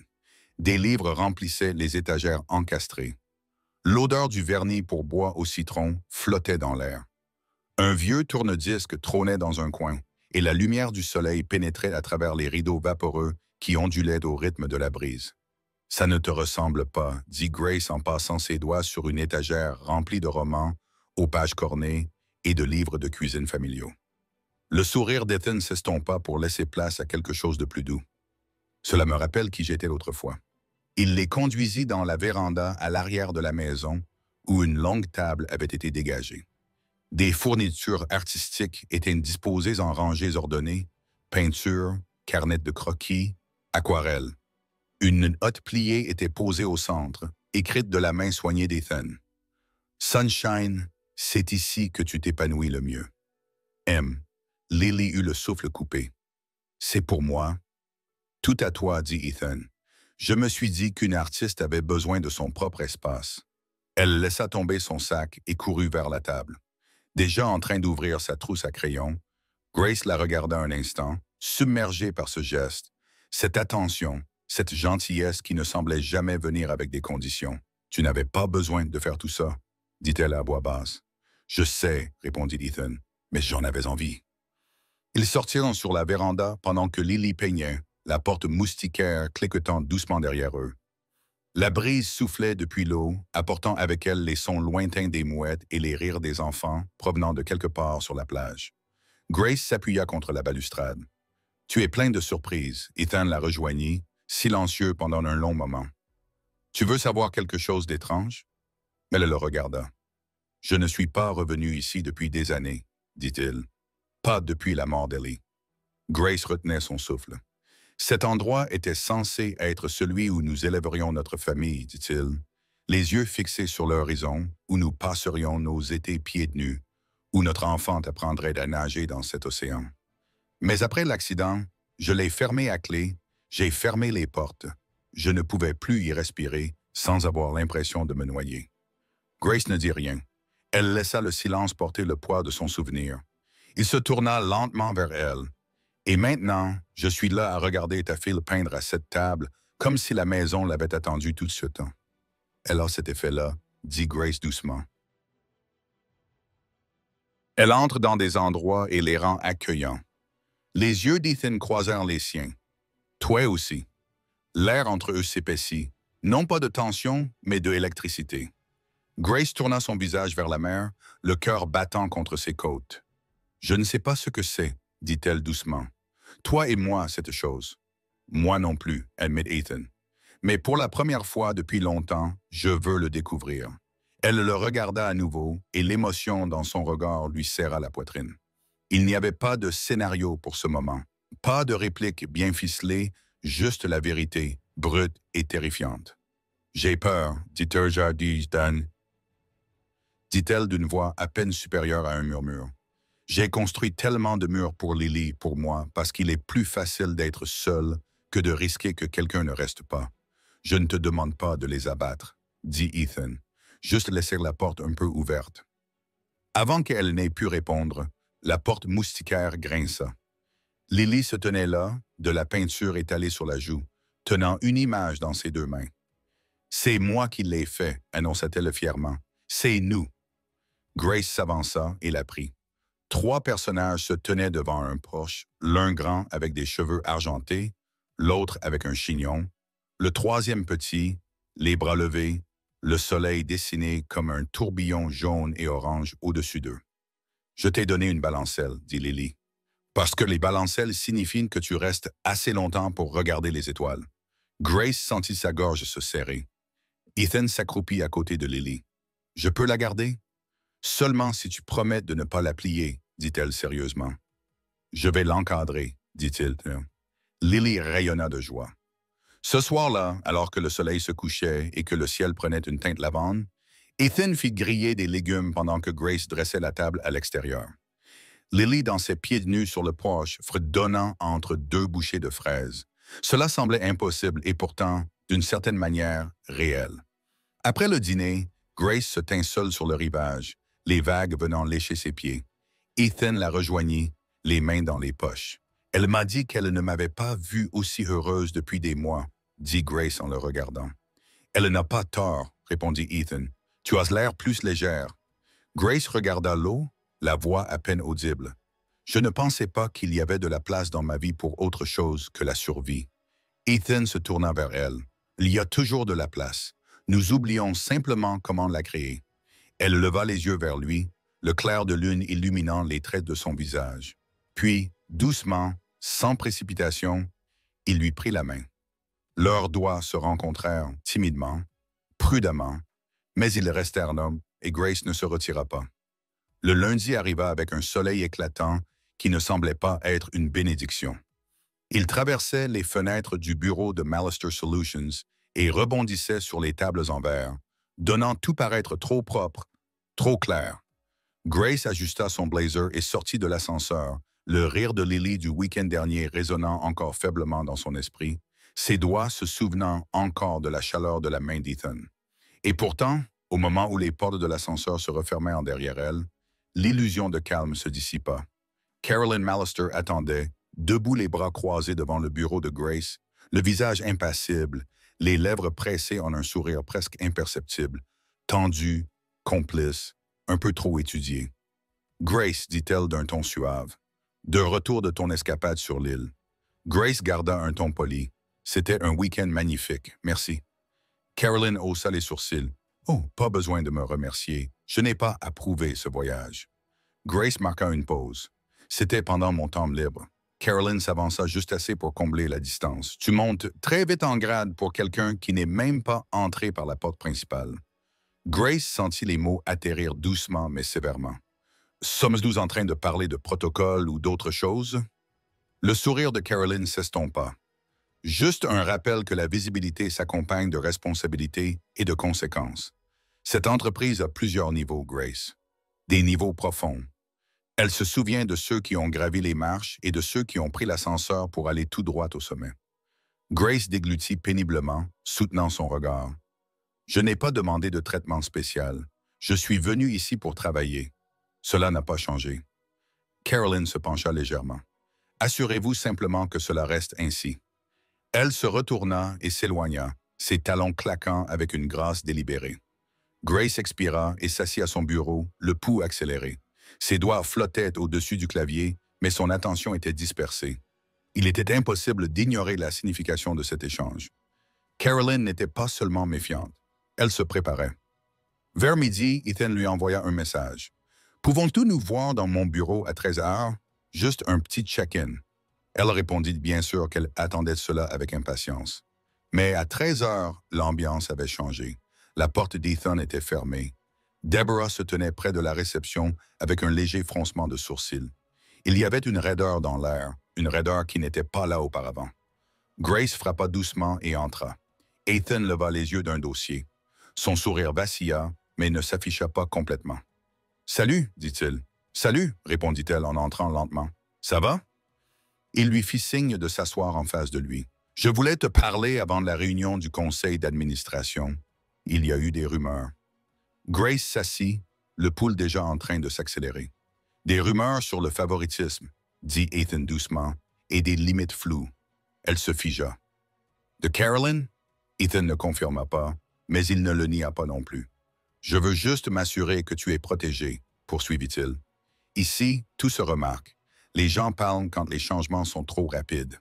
Des livres remplissaient les étagères encastrées. L'odeur du vernis pour bois au citron flottait dans l'air. Un vieux tourne-disque trônait dans un coin, et la lumière du soleil pénétrait à travers les rideaux vaporeux qui ondulaient au rythme de la brise. « Ça ne te ressemble pas, » dit Grace en passant ses doigts sur une étagère remplie de romans, aux pages cornées et de livres de cuisine familiaux. Le sourire d'Ethan s'estompa pour laisser place à quelque chose de plus doux. « Cela me rappelle qui j'étais l'autre fois. » Il les conduisit dans la véranda à l'arrière de la maison, où une longue table avait été dégagée. Des fournitures artistiques étaient disposées en rangées ordonnées, peintures, carnets de croquis, aquarelles. Une hotte pliée était posée au centre, écrite de la main soignée d'Ethan. « Sunshine, c'est ici que tu t'épanouis le mieux. » M. Lily eut le souffle coupé. « C'est pour moi. »« Tout à toi, » dit Ethan. « Je me suis dit qu'une artiste avait besoin de son propre espace. » Elle laissa tomber son sac et courut vers la table. Déjà en train d'ouvrir sa trousse à crayons, Grace la regarda un instant, submergée par ce geste, cette attention, cette gentillesse qui ne semblait jamais venir avec des conditions. « Tu n'avais pas besoin de faire tout ça, » dit-elle à voix basse. « Je sais, » répondit Ethan, « mais j'en avais envie. » Ils sortirent sur la véranda pendant que Lily peignait, la porte moustiquaire cliquetant doucement derrière eux. La brise soufflait depuis l'eau, apportant avec elle les sons lointains des mouettes et les rires des enfants provenant de quelque part sur la plage. Grace s'appuya contre la balustrade. « Tu es plein de surprises. » Ethan la rejoignit, silencieux pendant un long moment. « Tu veux savoir quelque chose d'étrange? » Elle le regarda. « Je ne suis pas revenu ici depuis des années, » dit-il. « Pas depuis la mort d'Ellie. » Grace retenait son souffle. « Cet endroit était censé être celui où nous élèverions notre famille, dit-il. les yeux fixés sur l'horizon où nous passerions nos étés pieds nus, où notre enfant apprendrait à nager dans cet océan. Mais après l'accident, je l'ai fermé à clé, j'ai fermé les portes. Je ne pouvais plus y respirer sans avoir l'impression de me noyer. Grace ne dit rien. Elle laissa le silence porter le poids de son souvenir. Il se tourna lentement vers elle. Et maintenant, je suis là à regarder ta fille peindre à cette table, comme si la maison l'avait attendue tout ce temps. Elle a cet effet-là, dit Grace doucement. Elle entre dans des endroits et les rend accueillants. Les yeux d'Ethan croisèrent les siens. Toi aussi. L'air entre eux s'épaissit, non pas de tension, mais de électricité. Grace tourna son visage vers la mer, le cœur battant contre ses côtes. « Je ne sais pas ce que c'est, » dit-elle doucement. « Toi et moi, cette chose. »« Moi non plus, » admit Ethan. « Mais pour la première fois depuis longtemps, je veux le découvrir. » Elle le regarda à nouveau et l'émotion dans son regard lui serra la poitrine. Il n'y avait pas de scénario pour ce moment, pas de réplique bien ficelée, juste la vérité, brute et terrifiante. « J'ai peur, dit Terja Dan, dit-elle d'une voix à peine supérieure à un murmure. J'ai construit tellement de murs pour Lily, pour moi, parce qu'il est plus facile d'être seul que de risquer que quelqu'un ne reste pas. Je ne te demande pas de les abattre, dit Ethan. Juste laisser la porte un peu ouverte. Avant qu'elle n'ait pu répondre, la porte moustiquaire grinça. Lily se tenait là, de la peinture étalée sur la joue, tenant une image dans ses deux mains. « C'est moi qui l'ai fait, » annonça-t-elle fièrement. « C'est nous. » Grace s'avança et la prit. 3 personnages se tenaient devant un proche, l'un grand avec des cheveux argentés, l'autre avec un chignon, le troisième petit, les bras levés, le soleil dessiné comme un tourbillon jaune et orange au-dessus d'eux. « Je t'ai donné une balancelle, » dit Lily. « Parce que les balancelles signifient que tu restes assez longtemps pour regarder les étoiles. » Grace sentit sa gorge se serrer. Ethan s'accroupit à côté de Lily. « Je peux la garder? »« Seulement si tu promets de ne pas la plier, » dit-elle sérieusement. « Je vais l'encadrer, » dit-il. Lily rayonna de joie. Ce soir-là, alors que le soleil se couchait et que le ciel prenait une teinte lavande, Ethan fit griller des légumes pendant que Grace dressait la table à l'extérieur. Lily dansait pieds nus sur le porche, fredonnant entre 2 bouchées de fraises. Cela semblait impossible et pourtant, d'une certaine manière, réel. Après le dîner, Grace se tint seule sur le rivage, les vagues venant lécher ses pieds. Ethan la rejoignit, les mains dans les poches. « Elle m'a dit qu'elle ne m'avait pas vue aussi heureuse depuis des mois, » dit Grace en le regardant. « Elle n'a pas tort, » répondit Ethan. « Tu as l'air plus légère. » Grace regarda l'eau, la voix à peine audible. « Je ne pensais pas qu'il y avait de la place dans ma vie pour autre chose que la survie. » Ethan se tourna vers elle. « Il y a toujours de la place. Nous oublions simplement comment la créer. » Elle leva les yeux vers lui, le clair de lune illuminant les traits de son visage. Puis, doucement, sans précipitation, il lui prit la main. Leurs doigts se rencontrèrent timidement, prudemment, mais ils restèrent nobles et Grace ne se retira pas. Le lundi arriva avec un soleil éclatant qui ne semblait pas être une bénédiction. Il traversait les fenêtres du bureau de Mallister Solutions et rebondissait sur les tables en verre, donnant tout paraître trop propre, trop clair. Grace ajusta son blazer et sortit de l'ascenseur, le rire de Lily du week-end dernier résonnant encore faiblement dans son esprit, ses doigts se souvenant encore de la chaleur de la main d'Ethan. Et pourtant, au moment où les portes de l'ascenseur se refermèrent derrière elle, l'illusion de calme se dissipa. Caroline Mallister attendait, debout les bras croisés devant le bureau de Grace, le visage impassible, les lèvres pressées en un sourire presque imperceptible, tendu, complice, un peu trop étudié. « Grace, dit-elle d'un ton suave, de retour de ton escapade sur l'île. » Grace garda un ton poli. « C'était un week-end magnifique, merci. » Caroline haussa les sourcils. « Oh, pas besoin de me remercier. Je n'ai pas approuvé ce voyage. » Grace marqua une pause. « C'était pendant mon temps libre. » Caroline s'avança juste assez pour combler la distance. « Tu montes très vite en grade pour quelqu'un qui n'est même pas entré par la porte principale. » Grace sentit les mots atterrir doucement mais sévèrement. « Sommes-nous en train de parler de protocole ou d'autre chose? » Le sourire de Caroline s'estompa. Juste un rappel que la visibilité s'accompagne de responsabilités et de conséquences. Cette entreprise a plusieurs niveaux, Grace. Des niveaux profonds. Elle se souvient de ceux qui ont gravi les marches et de ceux qui ont pris l'ascenseur pour aller tout droit au sommet. Grace déglutit péniblement, soutenant son regard. Je n'ai pas demandé de traitement spécial. Je suis venu ici pour travailler. Cela n'a pas changé. Carolyn se pencha légèrement. Assurez-vous simplement que cela reste ainsi. Elle se retourna et s'éloigna, ses talons claquant avec une grâce délibérée. Grace expira et s'assit à son bureau, le pouls accéléré. Ses doigts flottaient au-dessus du clavier, mais son attention était dispersée. Il était impossible d'ignorer la signification de cet échange. Carolyn n'était pas seulement méfiante. Elle se préparait. Vers midi, Ethan lui envoya un message. « Pouvons-nous nous voir dans mon bureau à 13 heures? Juste un petit check-in. » Elle répondit bien sûr qu'elle attendait cela avec impatience. Mais à 13 heures, l'ambiance avait changé. La porte d'Ethan était fermée. Deborah se tenait près de la réception avec un léger froncement de sourcils. Il y avait une raideur dans l'air, une raideur qui n'était pas là auparavant. Grace frappa doucement et entra. Ethan leva les yeux d'un dossier. Son sourire vacilla, mais ne s'afficha pas complètement. « Salut, dit-il. « Salut, répondit-elle en entrant lentement. « Ça va? » Il lui fit signe de s'asseoir en face de lui. « Je voulais te parler avant la réunion du conseil d'administration. Il y a eu des rumeurs. » Grace s'assit, le pouls déjà en train de s'accélérer. « Des rumeurs sur le favoritisme, » dit Ethan doucement, « et des limites floues. » Elle se figea. « De Carolyn? » Ethan ne confirma pas, mais il ne le nia pas non plus. « Je veux juste m'assurer que tu es protégé, » poursuivit-il. « Ici, tout se remarque. Les gens parlent quand les changements sont trop rapides. »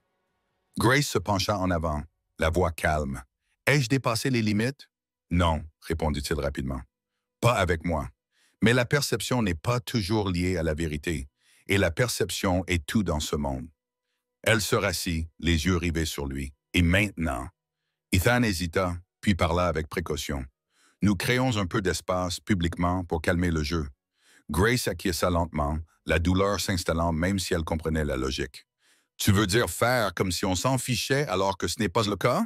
Grace se pencha en avant, la voix calme. « Ai-je dépassé les limites? »« Non, » répondit-il rapidement. « Pas avec moi. Mais la perception n'est pas toujours liée à la vérité, et la perception est tout dans ce monde. » Elle se rassit, les yeux rivés sur lui. « Et maintenant? » Ethan hésita, puis parla avec précaution. « Nous créons un peu d'espace publiquement pour calmer le jeu. » Grace acquiesça lentement, la douleur s'installant même si elle comprenait la logique. « Tu veux dire faire comme si on s'en fichait alors que ce n'est pas le cas? »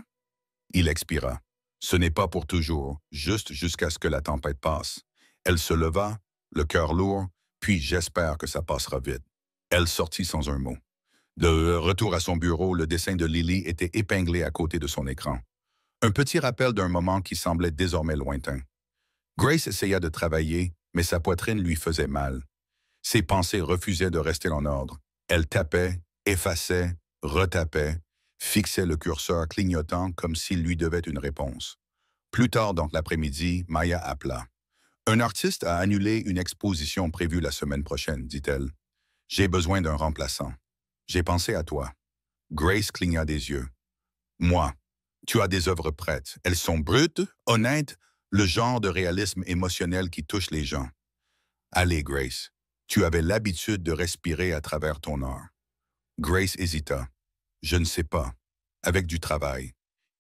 Il expira. « Ce n'est pas pour toujours, juste jusqu'à ce que la tempête passe. » Elle se leva, le cœur lourd, puis « J'espère que ça passera vite. » Elle sortit sans un mot. De retour à son bureau, le dessin de Lily était épinglé à côté de son écran. Un petit rappel d'un moment qui semblait désormais lointain. Grace essaya de travailler, mais sa poitrine lui faisait mal. Ses pensées refusaient de rester en ordre. Elle tapait, effaçait, retapait, fixait le curseur clignotant comme s'il lui devait une réponse. Plus tard dans l'après-midi, Maya appela. « Un artiste a annulé une exposition prévue la semaine prochaine, dit-elle. J'ai besoin d'un remplaçant. J'ai pensé à toi. » Grace cligna des yeux. « Moi. Tu as des œuvres prêtes. Elles sont brutes, honnêtes, le genre de réalisme émotionnel qui touche les gens. Allez, Grace. Tu avais l'habitude de respirer à travers ton art. » Grace hésita. « Je ne sais pas. Avec du travail.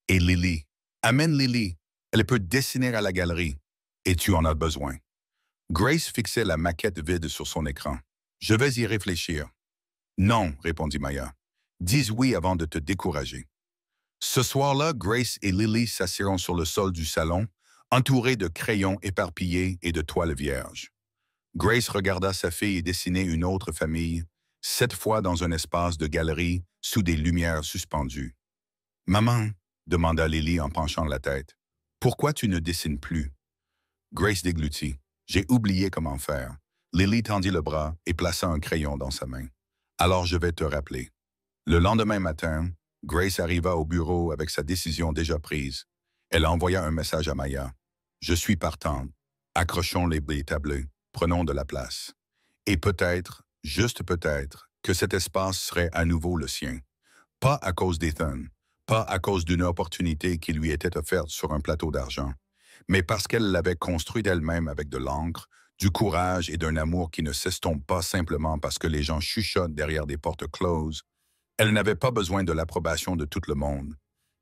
Et Lily. Amène Lily. Elle peut dessiner à la galerie. Et tu en as besoin. » Grace fixait la maquette vide sur son écran. « Je vais y réfléchir. »« Non, » répondit Maya. « Dis oui avant de te décourager. » Ce soir-là, Grace et Lily s'assirent sur le sol du salon, entourés de crayons éparpillés et de toiles vierges. Grace regarda sa fille dessiner une autre famille, cette fois dans un espace de galerie sous des lumières suspendues. « Maman, » demanda Lily en penchant la tête, « pourquoi tu ne dessines plus? » Grace déglutit. « J'ai oublié comment faire. » Lily tendit le bras et plaça un crayon dans sa main. « Alors je vais te rappeler. » Le lendemain matin, Grace arriva au bureau avec sa décision déjà prise. Elle envoya un message à Maya. « Je suis partante. Accrochons les baies tablées. Prenons de la place. Et peut-être, juste peut-être, que cet espace serait à nouveau le sien. Pas à cause d'Ethan, pas à cause d'une opportunité qui lui était offerte sur un plateau d'argent, mais parce qu'elle l'avait construit d'elle-même avec de l'encre, du courage et d'un amour qui ne s'estompe pas simplement parce que les gens chuchotent derrière des portes closes. Elle n'avait pas besoin de l'approbation de tout le monde.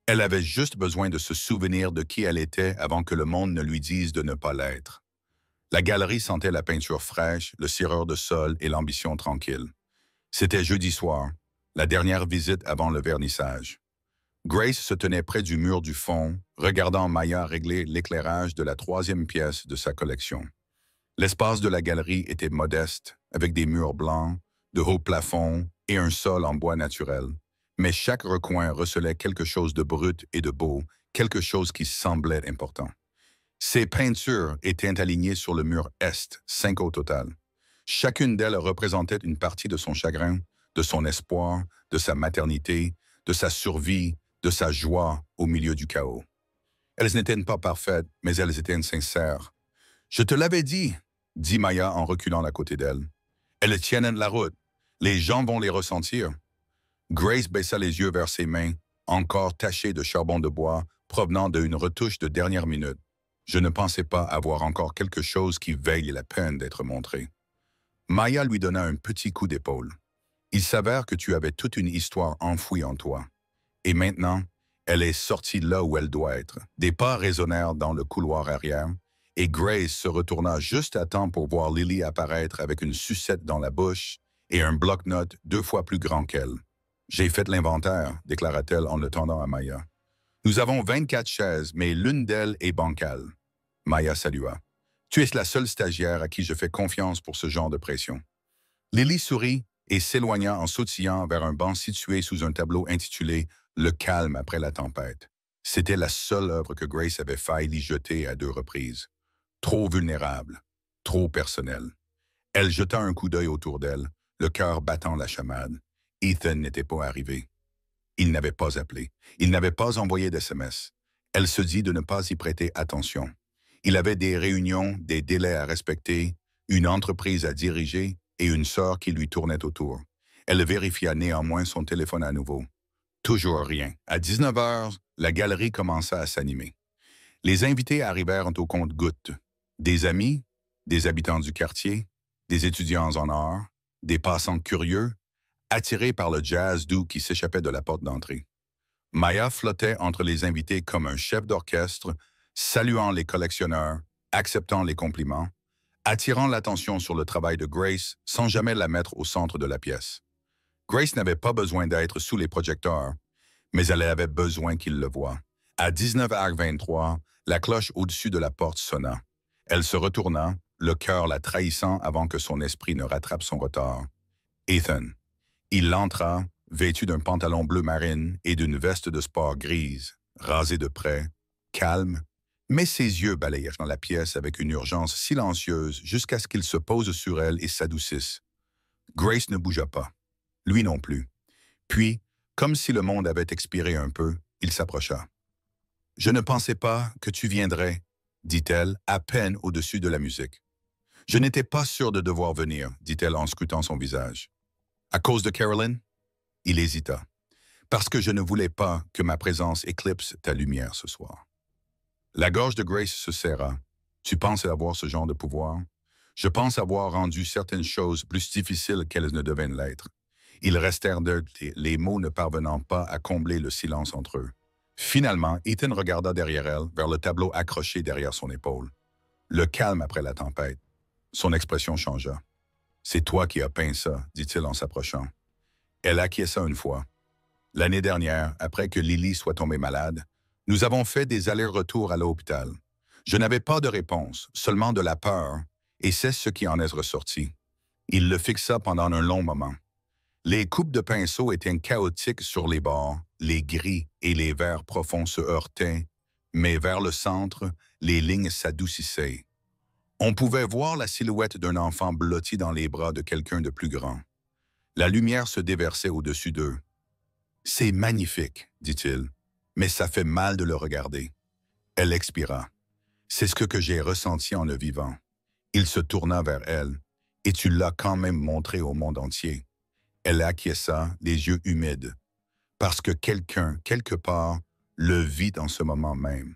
Elle avait juste besoin de se souvenir de qui elle était avant que le monde ne lui dise de ne pas l'être. La galerie sentait la peinture fraîche, le cireur de sol et l'ambition tranquille. C'était jeudi soir, la dernière visite avant le vernissage. Grace se tenait près du mur du fond, regardant Maya régler l'éclairage de la troisième pièce de sa collection. L'espace de la galerie était modeste, avec des murs blancs, de hauts plafonds et un sol en bois naturel. Mais chaque recoin recelait quelque chose de brut et de beau, quelque chose qui semblait important. Ces peintures étaient alignées sur le mur est, 5 au total. Chacune d'elles représentait une partie de son chagrin, de son espoir, de sa maternité, de sa survie, de sa joie au milieu du chaos. Elles n'étaient pas parfaites, mais elles étaient sincères. « Je te l'avais dit Maya en reculant à côté d'elle. « Elles tiennent la route. Les gens vont les ressentir. » Grace baissa les yeux vers ses mains, encore tachées de charbon de bois, provenant d'une retouche de dernière minute. Je ne pensais pas avoir encore quelque chose qui vaille la peine d'être montré. Maya lui donna un petit coup d'épaule. Il s'avère que tu avais toute une histoire enfouie en toi. Et maintenant, elle est sortie là où elle doit être. Des pas résonnèrent dans le couloir arrière, et Grace se retourna juste à temps pour voir Lily apparaître avec une sucette dans la bouche et un bloc-notes 2 fois plus grand qu'elle. « J'ai fait l'inventaire », déclara-t-elle en le tendant à Maya. « Nous avons 24 chaises, mais l'une d'elles est bancale. » Maya salua. « Tu es la seule stagiaire à qui je fais confiance pour ce genre de pression. » Lily sourit et s'éloigna en sautillant vers un banc situé sous un tableau intitulé « Le calme après la tempête ». C'était la seule œuvre que Grace avait failli jeter à 2 reprises. Trop vulnérable, trop personnel. Elle jeta un coup d'œil autour d'elle, le cœur battant la chamade. Ethan n'était pas arrivé. Il n'avait pas appelé. Il n'avait pas envoyé d'SMS. Elle se dit de ne pas y prêter attention. Il avait des réunions, des délais à respecter, une entreprise à diriger et une sœur qui lui tournait autour. Elle vérifia néanmoins son téléphone à nouveau. Toujours rien. À 19 heures, la galerie commença à s'animer. Les invités arrivèrent au compte-gouttes. Des amis, des habitants du quartier, des étudiants en art, des passants curieux, attirés par le jazz doux qui s'échappait de la porte d'entrée. Maya flottait entre les invités comme un chef d'orchestre, saluant les collectionneurs, acceptant les compliments, attirant l'attention sur le travail de Grace sans jamais la mettre au centre de la pièce. Grace n'avait pas besoin d'être sous les projecteurs, mais elle avait besoin qu'ils le voient. À 19h23, la cloche au-dessus de la porte sonna. Elle se retourna, le cœur la trahissant avant que son esprit ne rattrape son retard. Ethan. Il entra, vêtu d'un pantalon bleu marine et d'une veste de sport grise, rasé de près, calme, mais ses yeux balayèrent dans la pièce avec une urgence silencieuse jusqu'à ce qu'il se pose sur elle et s'adoucisse. Grace ne bougea pas. Lui non plus. Puis, comme si le monde avait expiré un peu, il s'approcha. « Je ne pensais pas que tu viendrais, » dit-elle, à peine au-dessus de la musique. « Je n'étais pas sûre de devoir venir, » dit-elle en scrutant son visage. « À cause de Carolyn ?» Il hésita. « Parce que je ne voulais pas que ma présence éclipse ta lumière ce soir. » La gorge de Grace se serra. « Tu penses avoir ce genre de pouvoir? » « Je pense avoir rendu certaines choses plus difficiles qu'elles ne devaient l'être. » Ils restèrent deux, les mots ne parvenant pas à combler le silence entre eux. Finalement, Ethan regarda derrière elle, vers le tableau accroché derrière son épaule. Le calme après la tempête. Son expression changea. « C'est toi qui as peint ça, » dit-il en s'approchant. Elle acquiesça une fois. « L'année dernière, après que Lily soit tombée malade, nous avons fait des allers-retours à l'hôpital. Je n'avais pas de réponse, seulement de la peur, et c'est ce qui en est ressorti. » Il le fixa pendant un long moment. Les coupes de pinceau étaient chaotiques sur les bords, les gris et les verts profonds se heurtaient, mais vers le centre, les lignes s'adoucissaient. On pouvait voir la silhouette d'un enfant blotti dans les bras de quelqu'un de plus grand. La lumière se déversait au-dessus d'eux. « C'est magnifique, » dit-il, « mais ça fait mal de le regarder. » Elle expira. « C'est ce que j'ai ressenti en le vivant. » Il se tourna vers elle. « Et tu l'as quand même montré au monde entier. » Elle acquiesça, les yeux humides. Parce que quelqu'un, quelque part, le vit en ce moment même.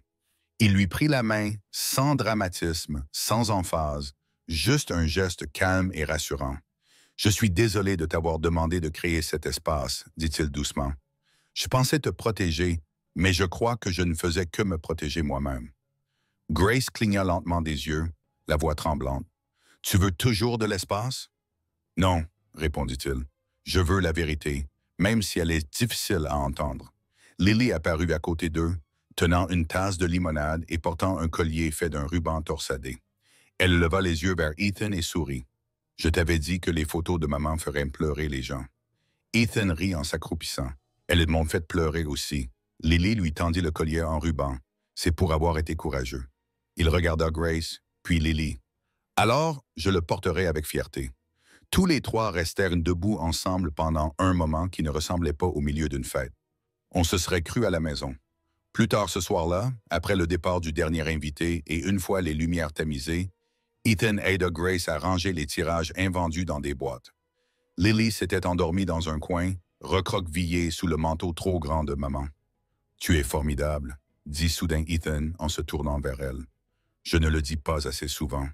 Il lui prit la main, sans dramatisme, sans emphase, juste un geste calme et rassurant. « Je suis désolé de t'avoir demandé de créer cet espace, » dit-il doucement. « Je pensais te protéger, mais je crois que je ne faisais que me protéger moi-même. » Grace cligna lentement des yeux, la voix tremblante. « Tu veux toujours de l'espace? »« Non, » répondit-il. « Je veux la vérité, même si elle est difficile à entendre. Lily apparut à côté d'eux, tenant une tasse de limonade et portant un collier fait d'un ruban torsadé. Elle leva les yeux vers Ethan et sourit. « Je t'avais dit que les photos de maman feraient pleurer les gens. » Ethan rit en s'accroupissant. « Elles m'ont fait pleurer aussi. » Lily lui tendit le collier en ruban. « C'est pour avoir été courageux. » Il regarda Grace, puis Lily. « Alors, je le porterai avec fierté. » Tous les trois restèrent debout ensemble pendant un moment qui ne ressemblait pas au milieu d'une fête. On se serait cru à la maison. Plus tard ce soir-là, après le départ du dernier invité et une fois les lumières tamisées, Ethan aida Grace à ranger les tirages invendus dans des boîtes. Lily s'était endormie dans un coin, recroquevillée sous le manteau trop grand de maman. « Tu es formidable », dit soudain Ethan en se tournant vers elle. « Je ne le dis pas assez souvent. »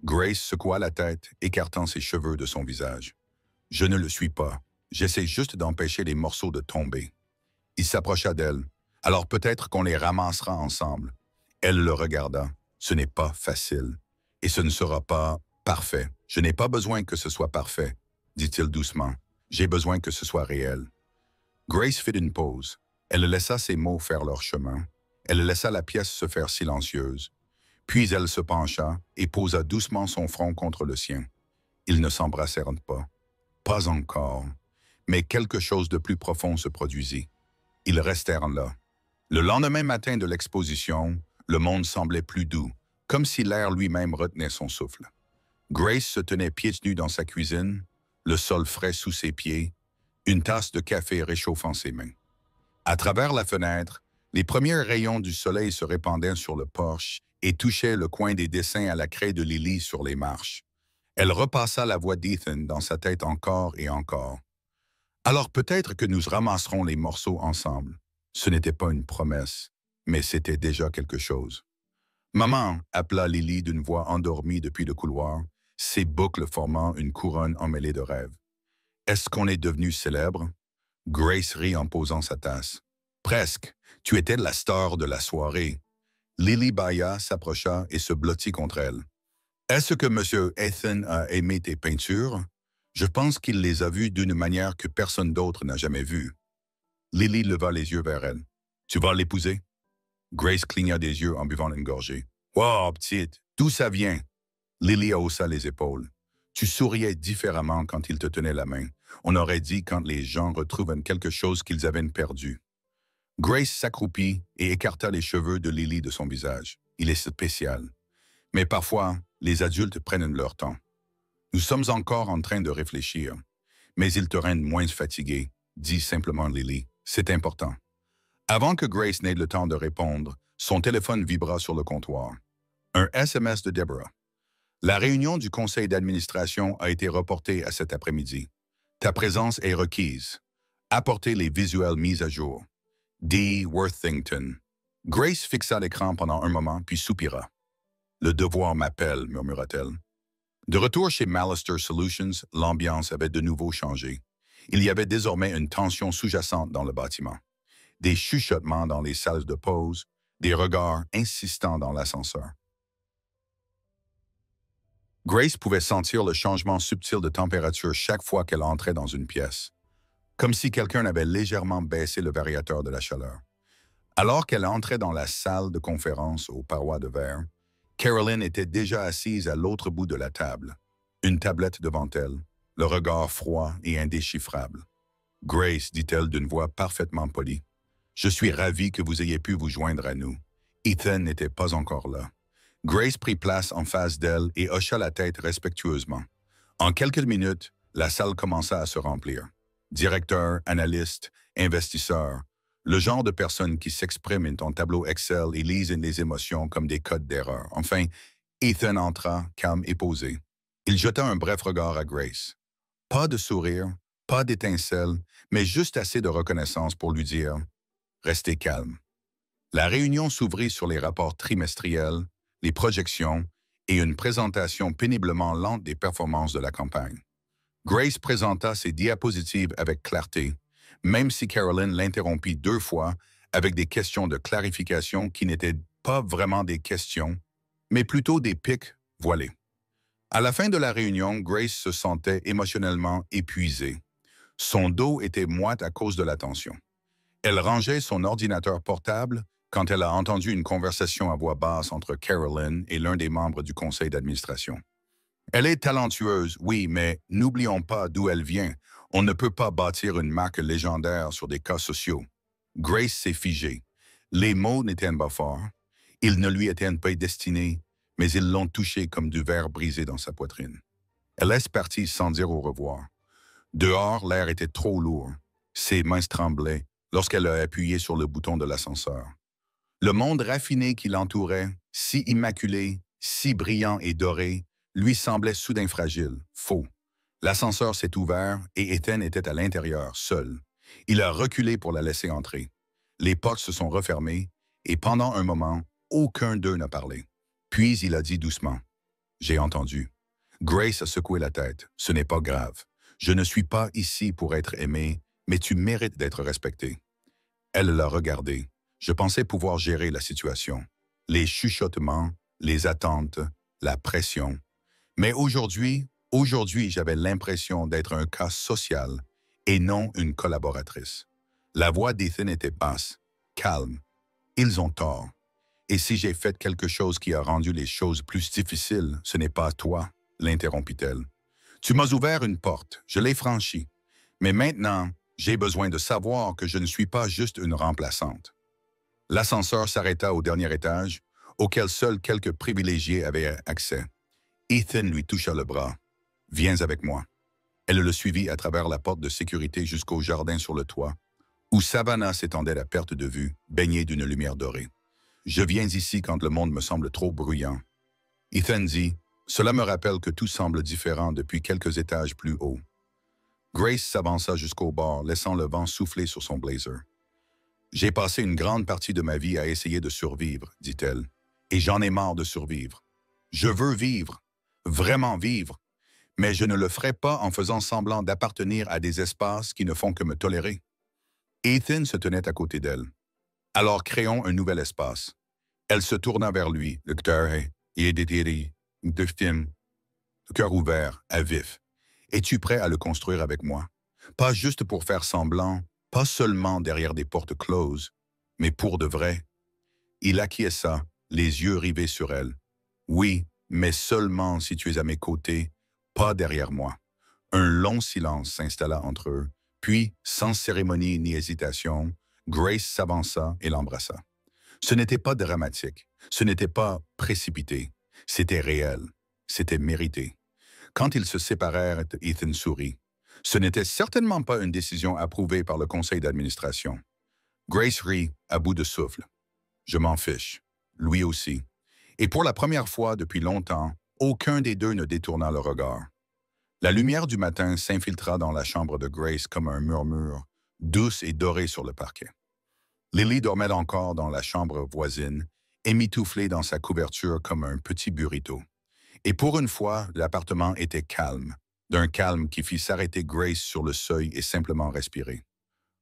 Grace secoua la tête, écartant ses cheveux de son visage. « Je ne le suis pas. J'essaie juste d'empêcher les morceaux de tomber. » Il s'approcha d'elle. « Alors peut-être qu'on les ramassera ensemble. » Elle le regarda. « Ce n'est pas facile. Et ce ne sera pas parfait. Je n'ai pas besoin que ce soit parfait, dit-il doucement. J'ai besoin que ce soit réel. » Grace fit une pause. Elle laissa ses mots faire leur chemin. Elle laissa la pièce se faire silencieuse. Puis elle se pencha et posa doucement son front contre le sien. Ils ne s'embrassèrent pas. Pas encore. Mais quelque chose de plus profond se produisit. Ils restèrent là. Le lendemain matin de l'exposition, le monde semblait plus doux, comme si l'air lui-même retenait son souffle. Grace se tenait pieds nus dans sa cuisine, le sol frais sous ses pieds, une tasse de café réchauffant ses mains. À travers la fenêtre, les premiers rayons du soleil se répandaient sur le porche et touchaient le coin des dessins à la craie de Lily sur les marches. Elle repassa la voix d'Ethan dans sa tête encore et encore. « Alors peut-être que nous ramasserons les morceaux ensemble. » Ce n'était pas une promesse, mais c'était déjà quelque chose. « Maman !» appela Lily d'une voix endormie depuis le couloir, ses boucles formant une couronne emmêlée de rêves. « Est-ce qu'on est devenu célèbre? » Grace rit en posant sa tasse. « Presque. Tu étais la star de la soirée. » Lily bâilla, s'approcha et se blottit contre elle. « Est-ce que M. Ethan a aimé tes peintures? Je pense qu'il les a vues d'une manière que personne d'autre n'a jamais vue. » Lily leva les yeux vers elle. « Tu vas l'épouser? » Grace cligna des yeux en buvant une gorgée. « Wow, petite, d'où ça vient? » Lily haussa les épaules. « Tu souriais différemment quand il te tenait la main. On aurait dit quand les gens retrouvent quelque chose qu'ils avaient perdu. » Grace s'accroupit et écarta les cheveux de Lily de son visage. « Il est spécial. Mais parfois, les adultes prennent leur temps. Nous sommes encore en train de réfléchir. Mais il te rend moins fatigué, dit simplement Lily. C'est important. » Avant que Grace n'ait le temps de répondre, son téléphone vibra sur le comptoir. Un SMS de Deborah. « La réunion du conseil d'administration a été reportée à cet après-midi. Ta présence est requise. Apportez les visuels mis à jour. D. Worthington. » Grace fixa l'écran pendant un moment, puis soupira. « Le devoir m'appelle, » murmura-t-elle. De retour chez Mallister Solutions, l'ambiance avait de nouveau changé. Il y avait désormais une tension sous-jacente dans le bâtiment. Des chuchotements dans les salles de pause, des regards insistants dans l'ascenseur. Grace pouvait sentir le changement subtil de température chaque fois qu'elle entrait dans une pièce, comme si quelqu'un avait légèrement baissé le variateur de la chaleur. Alors qu'elle entrait dans la salle de conférence aux parois de verre, Carolyn était déjà assise à l'autre bout de la table, une tablette devant elle, le regard froid et indéchiffrable. « Grace, dit-elle d'une voix parfaitement polie, je suis ravie que vous ayez pu vous joindre à nous. » Ethan n'était pas encore là. Grace prit place en face d'elle et hocha la tête respectueusement. En quelques minutes, la salle commença à se remplir. Directeurs, analystes, investisseurs, le genre de personnes qui s'expriment en tableau Excel et lisent les émotions comme des codes d'erreur. Enfin, Ethan entra, calme et posé. Il jeta un bref regard à Grace. Pas de sourire, pas d'étincelle, mais juste assez de reconnaissance pour lui dire « Restez calme ». La réunion s'ouvrit sur les rapports trimestriels, les projections et une présentation péniblement lente des performances de la campagne. Grace présenta ses diapositives avec clarté, même si Carolyn l'interrompit 2 fois avec des questions de clarification qui n'étaient pas vraiment des questions, mais plutôt des pics voilés. À la fin de la réunion, Grace se sentait émotionnellement épuisée. Son dos était moite à cause de la tension. Elle rangeait son ordinateur portable quand elle a entendu une conversation à voix basse entre Carolyn et l'un des membres du conseil d'administration. Elle est talentueuse, oui, mais n'oublions pas d'où elle vient. On ne peut pas bâtir une marque légendaire sur des cas sociaux. Grace s'est figée. Les mots n'étaient pas forts. Ils ne lui étaient pas destinés, mais ils l'ont touchée comme du verre brisé dans sa poitrine. Elle est partie sans dire au revoir. Dehors, l'air était trop lourd. Ses mains tremblaient lorsqu'elle a appuyé sur le bouton de l'ascenseur. Le monde raffiné qui l'entourait, si immaculé, si brillant et doré, lui semblait soudain fragile, faux. L'ascenseur s'est ouvert et Ethan était à l'intérieur, seul. Il a reculé pour la laisser entrer. Les portes se sont refermées et pendant un moment, aucun d'eux n'a parlé. Puis il a dit doucement, « J'ai entendu. » Grace a secoué la tête. « Ce n'est pas grave. Je ne suis pas ici pour être aimé, mais tu mérites d'être respecté. » Elle l'a regardé. Je pensais pouvoir gérer la situation. Les chuchotements, les attentes, la pression. Mais aujourd'hui, j'avais l'impression d'être un cas social et non une collaboratrice. La voix d'Ethan était basse, calme. Ils ont tort. Et si j'ai fait quelque chose qui a rendu les choses plus difficiles, ce n'est pas toi, l'interrompit-elle. Tu m'as ouvert une porte, je l'ai franchie. Mais maintenant, j'ai besoin de savoir que je ne suis pas juste une remplaçante. L'ascenseur s'arrêta au dernier étage, auquel seuls quelques privilégiés avaient accès. Ethan lui toucha le bras. « Viens avec moi. » Elle le suivit à travers la porte de sécurité jusqu'au jardin sur le toit, où Savannah s'étendait à perte de vue, baignée d'une lumière dorée. « Je viens ici quand le monde me semble trop bruyant. » Ethan dit, « Cela me rappelle que tout semble différent depuis quelques étages plus haut. » Grace s'avança jusqu'au bord, laissant le vent souffler sur son blazer. « J'ai passé une grande partie de ma vie à essayer de survivre, dit-elle, et j'en ai marre de survivre. Je veux vivre, vraiment vivre, mais je ne le ferai pas en faisant semblant d'appartenir à des espaces qui ne font que me tolérer. » Ethan se tenait à côté d'elle. « Alors créons un nouvel espace. » Elle se tourna vers lui, le cœur ouvert, à vif. « Es-tu prêt à le construire avec moi? Pas juste pour faire semblant, pas seulement derrière des portes closes, mais pour de vrai. » Il acquiesça, les yeux rivés sur elle. « Oui, mais seulement si tu es à mes côtés, pas derrière moi. » Un long silence s'installa entre eux, puis, sans cérémonie ni hésitation, Grace s'avança et l'embrassa. Ce n'était pas dramatique, ce n'était pas précipité, c'était réel, c'était mérité. Quand ils se séparèrent, Ethan sourit. Ce n'était certainement pas une décision approuvée par le conseil d'administration. Grace rit, à bout de souffle. « Je m'en fiche. » Lui aussi. Et pour la première fois depuis longtemps, aucun des deux ne détourna le regard. La lumière du matin s'infiltra dans la chambre de Grace comme un murmure, douce et dorée sur le parquet. Lily dormait encore dans la chambre voisine, émitouflée dans sa couverture comme un petit burrito. Et pour une fois, l'appartement était calme, d'un calme qui fit s'arrêter Grace sur le seuil et simplement respirer.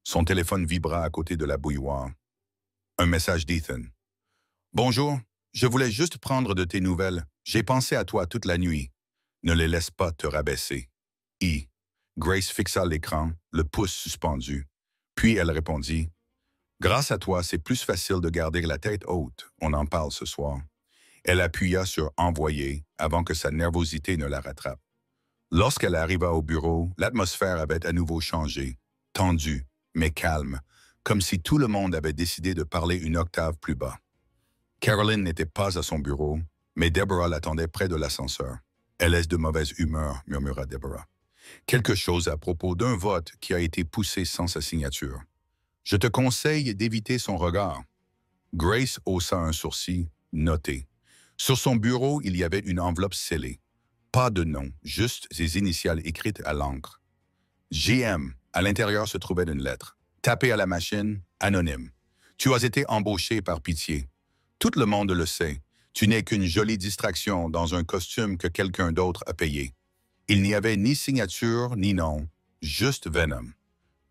Son téléphone vibra à côté de la bouilloire. Un message d'Ethan. « Bonjour, je voulais juste prendre de tes nouvelles. J'ai pensé à toi toute la nuit. Ne les laisse pas te rabaisser. » Grace fixa l'écran, le pouce suspendu. Puis elle répondit, « Grâce à toi, c'est plus facile de garder la tête haute. On en parle ce soir. » Elle appuya sur « Envoyer » avant que sa nervosité ne la rattrape. Lorsqu'elle arriva au bureau, l'atmosphère avait à nouveau changé, tendue, mais calme, comme si tout le monde avait décidé de parler une octave plus bas. Carolyn n'était pas à son bureau, mais Deborah l'attendait près de l'ascenseur. « Elle est de mauvaise humeur », murmura Deborah. « Quelque chose à propos d'un vote qui a été poussé sans sa signature. Je te conseille d'éviter son regard. » Grace haussa un sourcil, noté. Sur son bureau, il y avait une enveloppe scellée. Pas de nom, juste ses initiales écrites à l'encre. GM, à l'intérieur se trouvait une lettre. Tapée à la machine, anonyme. Tu as été embauché par pitié. Tout le monde le sait. Tu n'es qu'une jolie distraction dans un costume que quelqu'un d'autre a payé. Il n'y avait ni signature ni nom, juste Venom.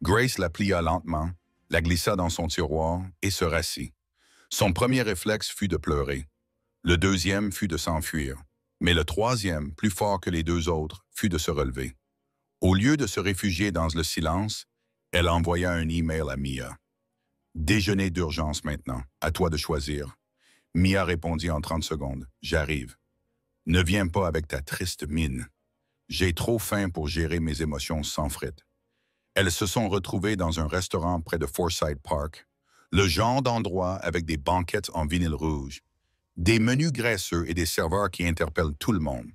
Grace la plia lentement, la glissa dans son tiroir et se rassit. Son premier réflexe fut de pleurer. Le deuxième fut de s'enfuir. Mais le troisième, plus fort que les deux autres, fut de se relever. Au lieu de se réfugier dans le silence, elle envoya un email à Mia. Déjeuner d'urgence maintenant. À toi de choisir. Mia répondit en 30 secondes. J'arrive. Ne viens pas avec ta triste mine. J'ai trop faim pour gérer mes émotions sans frites. Elles se sont retrouvées dans un restaurant près de Forsyth Park, le genre d'endroit avec des banquettes en vinyle rouge, des menus graisseux et des serveurs qui interpellent tout le monde.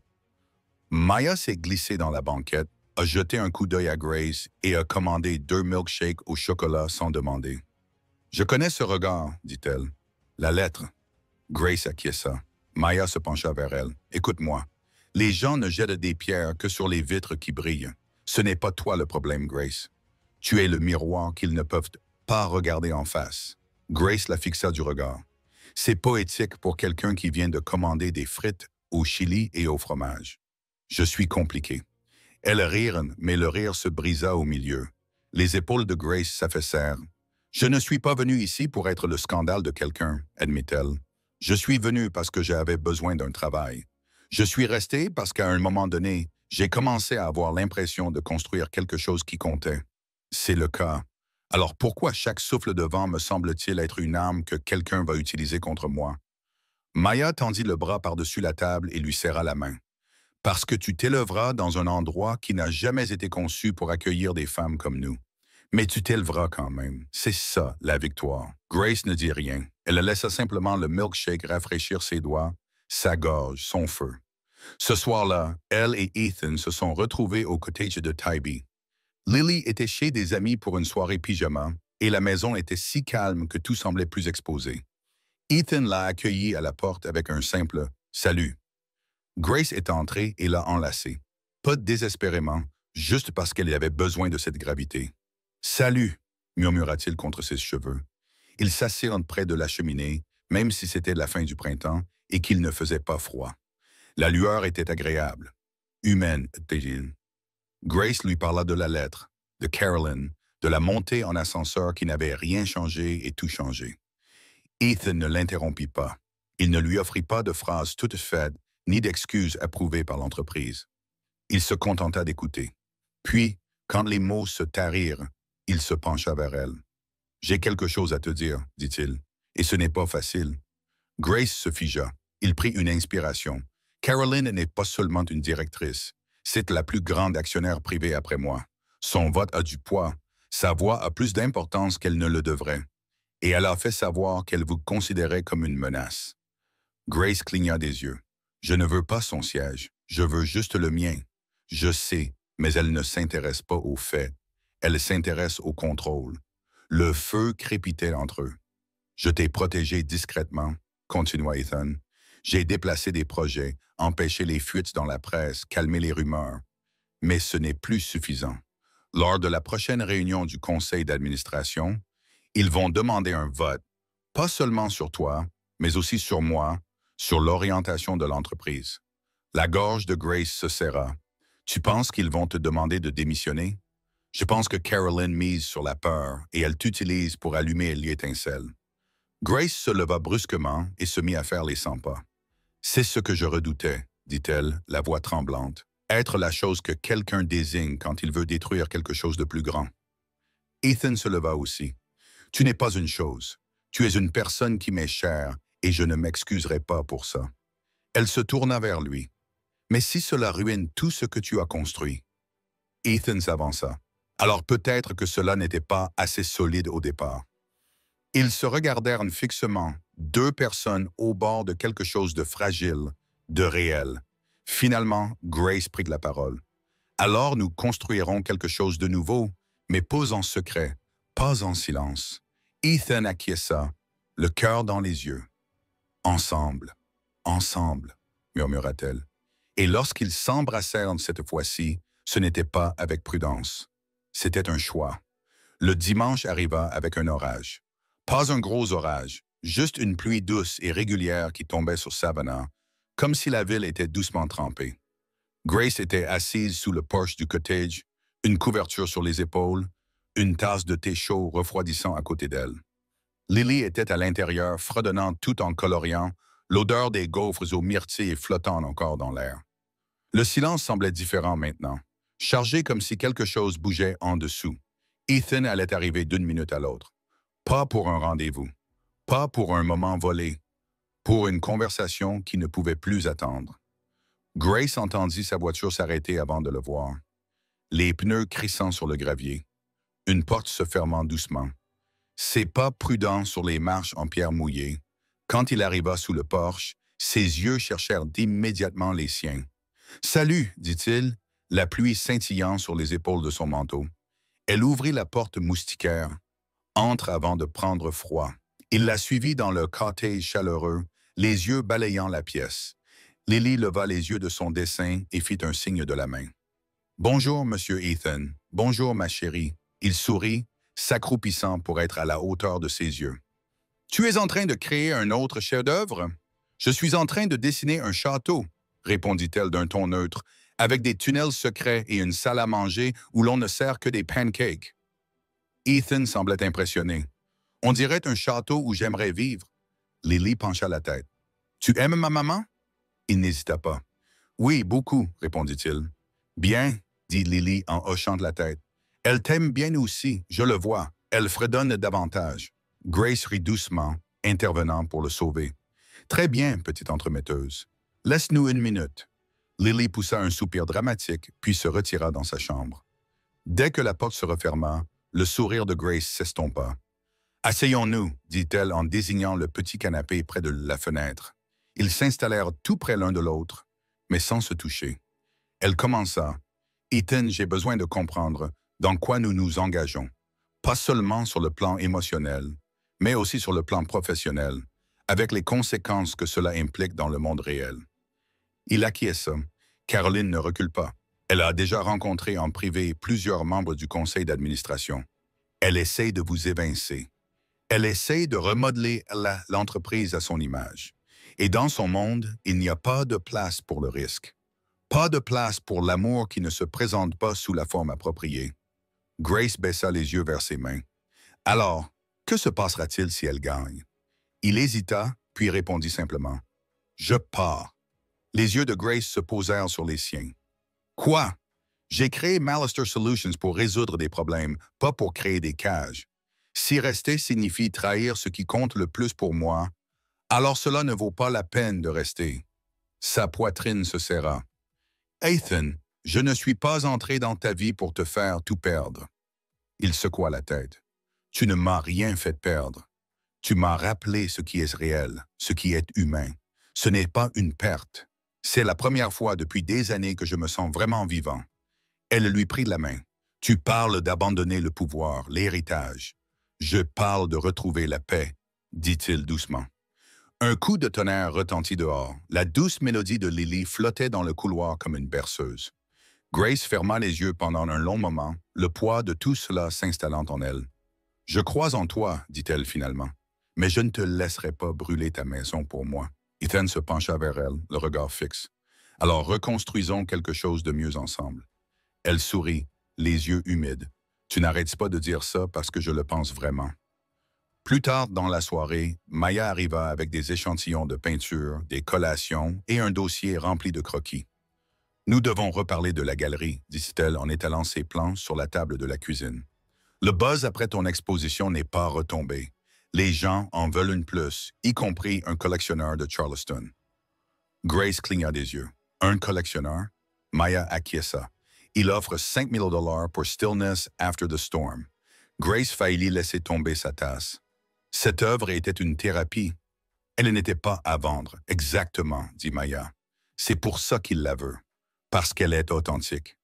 Maya s'est glissée dans la banquette, a jeté un coup d'œil à Grace et a commandé 2 milkshakes au chocolat sans demander. « Je connais ce regard, dit-elle. La lettre. » Grace acquiesça. Maya se pencha vers elle. « Écoute-moi. Les gens ne jettent des pierres que sur les vitres qui brillent. Ce n'est pas toi le problème, Grace. Tu es le miroir qu'ils ne peuvent pas regarder en face. » Grace la fixa du regard. C'est poétique pour quelqu'un qui vient de commander des frites au chili et au fromage. Je suis compliqué. Elles rirent, mais le rire se brisa au milieu. Les épaules de Grace s'affaissèrent. Je ne suis pas venu ici pour être le scandale de quelqu'un, admit-elle. Je suis venu parce que j'avais besoin d'un travail. Je suis resté parce qu'à un moment donné, j'ai commencé à avoir l'impression de construire quelque chose qui comptait. C'est le cas. Alors pourquoi chaque souffle de vent me semble-t-il être une arme que quelqu'un va utiliser contre moi? Maya tendit le bras par-dessus la table et lui serra la main. Parce que tu t'élèveras dans un endroit qui n'a jamais été conçu pour accueillir des femmes comme nous. Mais tu t'élèveras quand même. C'est ça, la victoire. Grace ne dit rien. Elle laissa simplement le milkshake rafraîchir ses doigts, sa gorge, son feu. Ce soir-là, elle et Ethan se sont retrouvés au cottage de Tybee. Lily était chez des amis pour une soirée pyjama et la maison était si calme que tout semblait plus exposé. Ethan l'a accueillie à la porte avec un simple « Salut ». Grace est entrée et l'a enlacée. Pas désespérément, juste parce qu'elle avait besoin de cette gravité. « Salut », murmura-t-il contre ses cheveux. Ils s'assirent près de la cheminée, même si c'était la fin du printemps et qu'il ne faisait pas froid. La lueur était agréable. Humaine, dit-il. Grace lui parla de la lettre, de Carolyn, de la montée en ascenseur qui n'avait rien changé et tout changé. Ethan ne l'interrompit pas. Il ne lui offrit pas de phrases toutes faites ni d'excuses approuvées par l'entreprise. Il se contenta d'écouter. Puis, quand les mots se tarirent, il se pencha vers elle. « J'ai quelque chose à te dire, dit-il, et ce n'est pas facile. » Grace se figea. Il prit une inspiration. Caroline n'est pas seulement une directrice. C'est la plus grande actionnaire privée après moi. Son vote a du poids. Sa voix a plus d'importance qu'elle ne le devrait. Et elle a fait savoir qu'elle vous considérait comme une menace. Grace cligna des yeux. « Je ne veux pas son siège. Je veux juste le mien. Je sais, mais elle ne s'intéresse pas aux faits. Elle s'intéresse au contrôle. » Le feu crépitait entre eux. « Je t'ai protégé discrètement, » continua Ethan. « J'ai déplacé des projets, empêché les fuites dans la presse, calmé les rumeurs. Mais ce n'est plus suffisant. Lors de la prochaine réunion du conseil d'administration, ils vont demander un vote, pas seulement sur toi, mais aussi sur moi, sur l'orientation de l'entreprise. » La gorge de Grace se serra. « Tu penses qu'ils vont te demander de démissionner? Je pense que Caroline mise sur la peur et elle t'utilise pour allumer l'étincelle. » Grace se leva brusquement et se mit à faire les 100 pas. « C'est ce que je redoutais, » dit-elle, la voix tremblante. « Être la chose que quelqu'un désigne quand il veut détruire quelque chose de plus grand. » Ethan se leva aussi. « Tu n'es pas une chose. Tu es une personne qui m'est chère et je ne m'excuserai pas pour ça. » Elle se tourna vers lui. « Mais si cela ruine tout ce que tu as construit? » Ethan s'avança. « Alors peut-être que cela n'était pas assez solide au départ. » Ils se regardèrent fixement, deux personnes au bord de quelque chose de fragile, de réel. Finalement, Grace prit la parole. « Alors nous construirons quelque chose de nouveau, mais pas en secret, pas en silence. » Ethan acquiesça, le cœur dans les yeux. « Ensemble, ensemble, » murmura-t-elle. Et lorsqu'ils s'embrassèrent cette fois-ci, ce n'était pas avec prudence. C'était un choix. Le dimanche arriva avec un orage. Pas un gros orage, juste une pluie douce et régulière qui tombait sur Savannah, comme si la ville était doucement trempée. Grace était assise sous le porche du cottage, une couverture sur les épaules, une tasse de thé chaud refroidissant à côté d'elle. Lily était à l'intérieur, fredonnant tout en coloriant, l'odeur des gaufres aux myrtilles flottant encore dans l'air. Le silence semblait différent maintenant, chargé comme si quelque chose bougeait en dessous. Ethan allait arriver d'une minute à l'autre. Pas pour un rendez-vous, pas pour un moment volé, pour une conversation qui ne pouvait plus attendre. Grace entendit sa voiture s'arrêter avant de le voir. Les pneus crissant sur le gravier. Une porte se fermant doucement. Ses pas prudents sur les marches en pierre mouillée. Quand il arriva sous le porche, ses yeux cherchèrent immédiatement les siens. « Salut » dit-il, la pluie scintillant sur les épaules de son manteau. Elle ouvrit la porte moustiquaire. Entre avant de prendre froid. Il la suivit dans le cottage chaleureux, les yeux balayant la pièce. Lily leva les yeux de son dessin et fit un signe de la main. « Bonjour, Monsieur Ethan. Bonjour, ma chérie. » Il sourit, s'accroupissant pour être à la hauteur de ses yeux. « Tu es en train de créer un autre chef-d'œuvre? »« Je suis en train de dessiner un château, » répondit-elle d'un ton neutre, avec des tunnels secrets et une salle à manger où l'on ne sert que des pancakes. Ethan semblait impressionné. « On dirait un château où j'aimerais vivre. » Lily pencha la tête. « Tu aimes ma maman? » Il n'hésita pas. « Oui, beaucoup, » répondit-il. « Bien, » dit Lily en hochant de la tête. « Elle t'aime bien aussi, je le vois. Elle fredonne davantage. » Grace rit doucement, intervenant pour le sauver. « Très bien, petite entremetteuse. Laisse-nous une minute. » Lily poussa un soupir dramatique, puis se retira dans sa chambre. Dès que la porte se referma, le sourire de Grace s'estompa. « Asseyons-nous, » dit-elle en désignant le petit canapé près de la fenêtre. Ils s'installèrent tout près l'un de l'autre, mais sans se toucher. Elle commença. « Ethan, j'ai besoin de comprendre dans quoi nous nous engageons, pas seulement sur le plan émotionnel, mais aussi sur le plan professionnel, avec les conséquences que cela implique dans le monde réel. » Il acquiesça. Caroline ne recule pas. Elle a déjà rencontré en privé plusieurs membres du conseil d'administration. Elle essaie de vous évincer. Elle essaie de remodeler l'entreprise à son image. Et dans son monde, il n'y a pas de place pour le risque. Pas de place pour l'amour qui ne se présente pas sous la forme appropriée. Grace baissa les yeux vers ses mains. Alors, que se passera-t-il si elle gagne? Il hésita, puis répondit simplement. « Je pars. » Les yeux de Grace se posèrent sur les siens. « Quoi? J'ai créé Malister Solutions pour résoudre des problèmes, pas pour créer des cages. Si rester signifie trahir ce qui compte le plus pour moi, alors cela ne vaut pas la peine de rester. » Sa poitrine se serra. « Ethan, je ne suis pas entré dans ta vie pour te faire tout perdre. » Il secoua la tête. « Tu ne m'as rien fait perdre. Tu m'as rappelé ce qui est réel, ce qui est humain. Ce n'est pas une perte. C'est la première fois depuis des années que je me sens vraiment vivant. » Elle lui prit la main. « Tu parles d'abandonner le pouvoir, l'héritage. Je parle de retrouver la paix, » dit-il doucement. Un coup de tonnerre retentit dehors. La douce mélodie de Lily flottait dans le couloir comme une berceuse. Grace ferma les yeux pendant un long moment, le poids de tout cela s'installant en elle. « Je crois en toi, » dit-elle finalement, « mais je ne te laisserai pas brûler ta maison pour moi. » Ethan se pencha vers elle, le regard fixe. « Alors reconstruisons quelque chose de mieux ensemble. » Elle sourit, les yeux humides. « Tu n'arrêtes pas de dire ça parce que je le pense vraiment. » Plus tard dans la soirée, Maya arriva avec des échantillons de peinture, des collations et un dossier rempli de croquis. « Nous devons reparler de la galerie, » dit-elle en étalant ses plans sur la table de la cuisine. « Le buzz après ton exposition n'est pas retombé. Les gens en veulent une plus, y compris un collectionneur de Charleston. » Grace cligna des yeux. « Un collectionneur? » Maya acquiesça. « Il offre $5,000 pour Stillness After the Storm. » Grace faillit laisser tomber sa tasse. Cette œuvre était une thérapie. Elle n'était pas à vendre, exactement, dit Maya. C'est pour ça qu'il la veut, parce qu'elle est authentique.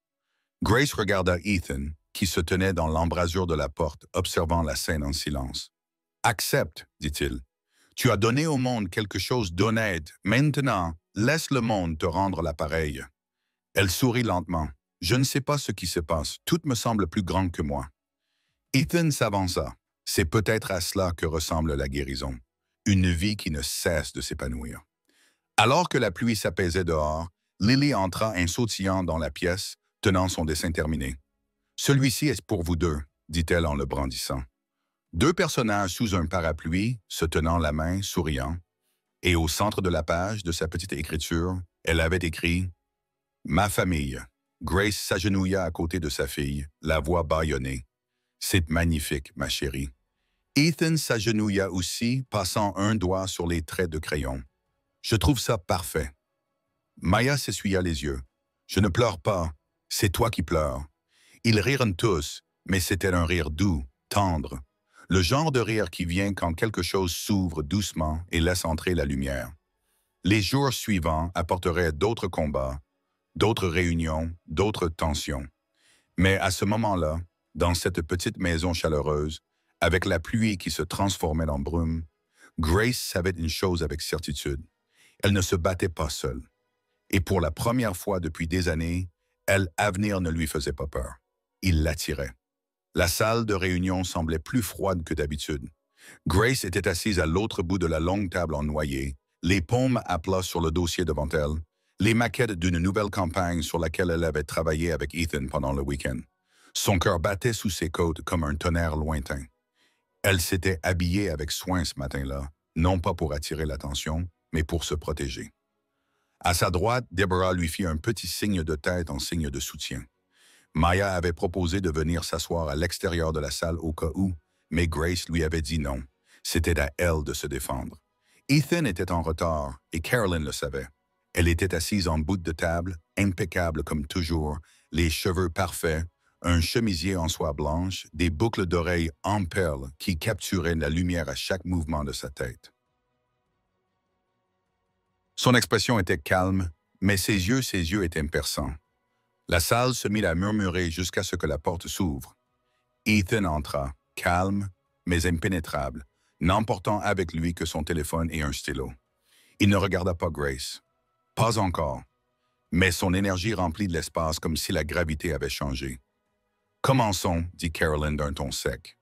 Grace regarda Ethan, qui se tenait dans l'embrasure de la porte, observant la scène en silence. « Accepte, dit-il. Tu as donné au monde quelque chose d'honnête. Maintenant, laisse le monde te rendre l'appareil. » Elle sourit lentement. « Je ne sais pas ce qui se passe. Tout me semble plus grand que moi. » Ethan s'avança. C'est peut-être à cela que ressemble la guérison. Une vie qui ne cesse de s'épanouir. Alors que la pluie s'apaisait dehors, Lily entra insautillant dans la pièce, tenant son dessin terminé. « Celui-ci est pour vous deux, » dit-elle en le brandissant. Deux personnages sous un parapluie, se tenant la main, souriant, et au centre de la page de sa petite écriture, elle avait écrit « Ma famille ». Grace s'agenouilla à côté de sa fille, la voix bâillonnée. « C'est magnifique, ma chérie. » Ethan s'agenouilla aussi, passant un doigt sur les traits de crayon. Je trouve ça parfait. Maya s'essuya les yeux. Je ne pleure pas, c'est toi qui pleures. Ils rirent tous, mais c'était un rire doux, tendre. Le genre de rire qui vient quand quelque chose s'ouvre doucement et laisse entrer la lumière. Les jours suivants apporteraient d'autres combats, d'autres réunions, d'autres tensions. Mais à ce moment-là, dans cette petite maison chaleureuse, avec la pluie qui se transformait en brume, Grace savait une chose avec certitude. Elle ne se battait pas seule. Et pour la première fois depuis des années, l'avenir ne lui faisait pas peur. Il l'attirait. La salle de réunion semblait plus froide que d'habitude. Grace était assise à l'autre bout de la longue table en noyer, les paumes à plat sur le dossier devant elle, les maquettes d'une nouvelle campagne sur laquelle elle avait travaillé avec Ethan pendant le week-end. Son cœur battait sous ses côtes comme un tonnerre lointain. Elle s'était habillée avec soin ce matin-là, non pas pour attirer l'attention, mais pour se protéger. À sa droite, Deborah lui fit un petit signe de tête en signe de soutien. Maya avait proposé de venir s'asseoir à l'extérieur de la salle au cas où, mais Grace lui avait dit non. C'était à elle de se défendre. Ethan était en retard et Carolyn le savait. Elle était assise en bout de table, impeccable comme toujours, les cheveux parfaits, un chemisier en soie blanche, des boucles d'oreilles en perles qui capturaient la lumière à chaque mouvement de sa tête. Son expression était calme, mais ses yeux étaient perçants. La salle se mit à murmurer jusqu'à ce que la porte s'ouvre. Ethan entra, calme, mais impénétrable, n'emportant avec lui que son téléphone et un stylo. Il ne regarda pas Grace. Pas encore. Mais son énergie remplit de l'espace comme si la gravité avait changé. « Commençons, dit Carolyn d'un ton sec.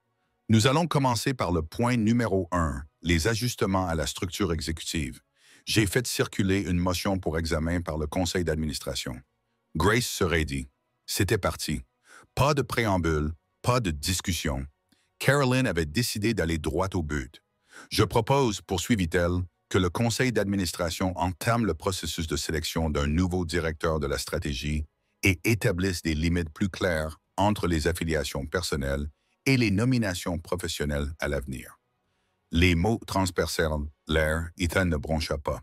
Nous allons commencer par le point numéro 1, les ajustements à la structure exécutive. J'ai fait circuler une motion pour examen par le conseil d'administration. » Grace se raidit. C'était parti. Pas de préambule, pas de discussion. Carolyn avait décidé d'aller droit au but. « Je propose, poursuivit-elle, que le conseil d'administration entame le processus de sélection d'un nouveau directeur de la stratégie et établisse des limites plus claires entre les affiliations personnelles et les nominations professionnelles à l'avenir. » Les mots transpercèrent l'air, Ethan ne broncha pas.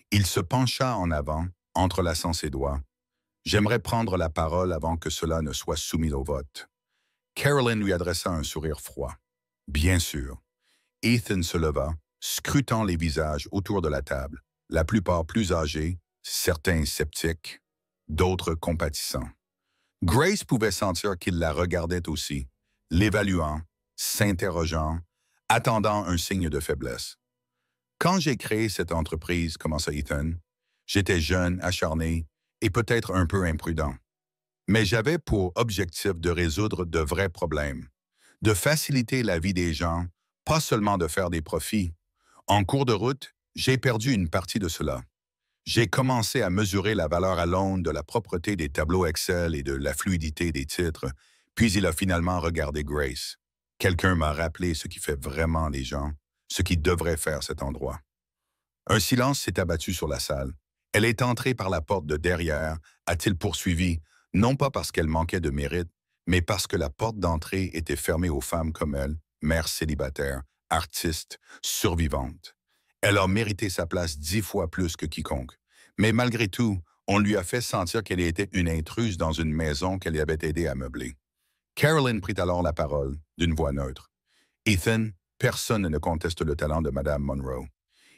Il se pencha en avant, entrelaçant ses doigts. « J'aimerais prendre la parole avant que cela ne soit soumis au vote. » Carolyn lui adressa un sourire froid. « Bien sûr. » Ethan se leva, scrutant les visages autour de la table, la plupart plus âgés, certains sceptiques, d'autres compatissants. Grace pouvait sentir qu'il la regardait aussi, l'évaluant, s'interrogeant, attendant un signe de faiblesse. « Quand j'ai créé cette entreprise, commença Ethan, j'étais jeune, acharné et peut-être un peu imprudent. Mais j'avais pour objectif de résoudre de vrais problèmes, de faciliter la vie des gens, pas seulement de faire des profits. En cours de route, j'ai perdu une partie de cela. J'ai commencé à mesurer la valeur à l'aune de la propreté des tableaux Excel et de la fluidité des titres, puis il a finalement regardé Grace. Quelqu'un m'a rappelé ce qui fait vraiment les gens, ce qui devrait faire cet endroit. Un silence s'est abattu sur la salle. Elle est entrée par la porte de derrière, a-t-il poursuivi, non pas parce qu'elle manquait de mérite, mais parce que la porte d'entrée était fermée aux femmes comme elle, mères célibataires, artistes, survivantes. Elle a mérité sa place 10 fois plus que quiconque. Mais malgré tout, on lui a fait sentir qu'elle était une intruse dans une maison qu'elle avait aidé à meubler. Carolyn prit alors la parole, d'une voix neutre. « Ethan, personne ne conteste le talent de Madame Monroe.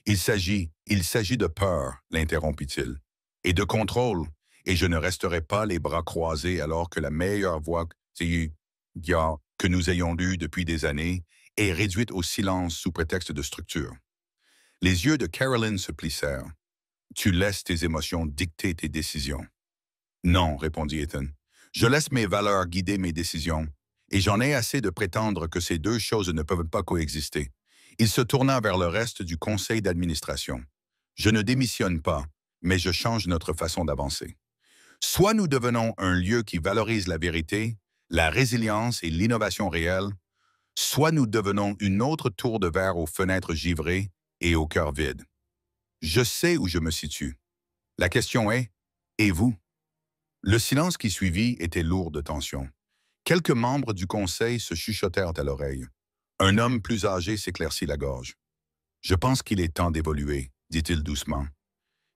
Il s'agit de peur, l'interrompit-il, et de contrôle, et je ne resterai pas les bras croisés alors que la meilleure voix que nous ayons lue depuis des années est réduite au silence sous prétexte de structure. » Les yeux de Carolyn se plissèrent. « Tu laisses tes émotions dicter tes décisions. »« Non, répondit Ethan. Je laisse mes valeurs guider mes décisions, et j'en ai assez de prétendre que ces deux choses ne peuvent pas coexister. » Il se tourna vers le reste du conseil d'administration. « Je ne démissionne pas, mais je change notre façon d'avancer. Soit nous devenons un lieu qui valorise la vérité, la résilience et l'innovation réelle, soit nous devenons une autre tour de verre aux fenêtres givrées et au cœur vide. Je sais où je me situe. La question est, et vous? » Le silence qui suivit était lourd de tension. Quelques membres du conseil se chuchotèrent à l'oreille. Un homme plus âgé s'éclaircit la gorge. Je pense qu'il est temps d'évoluer, dit-il doucement.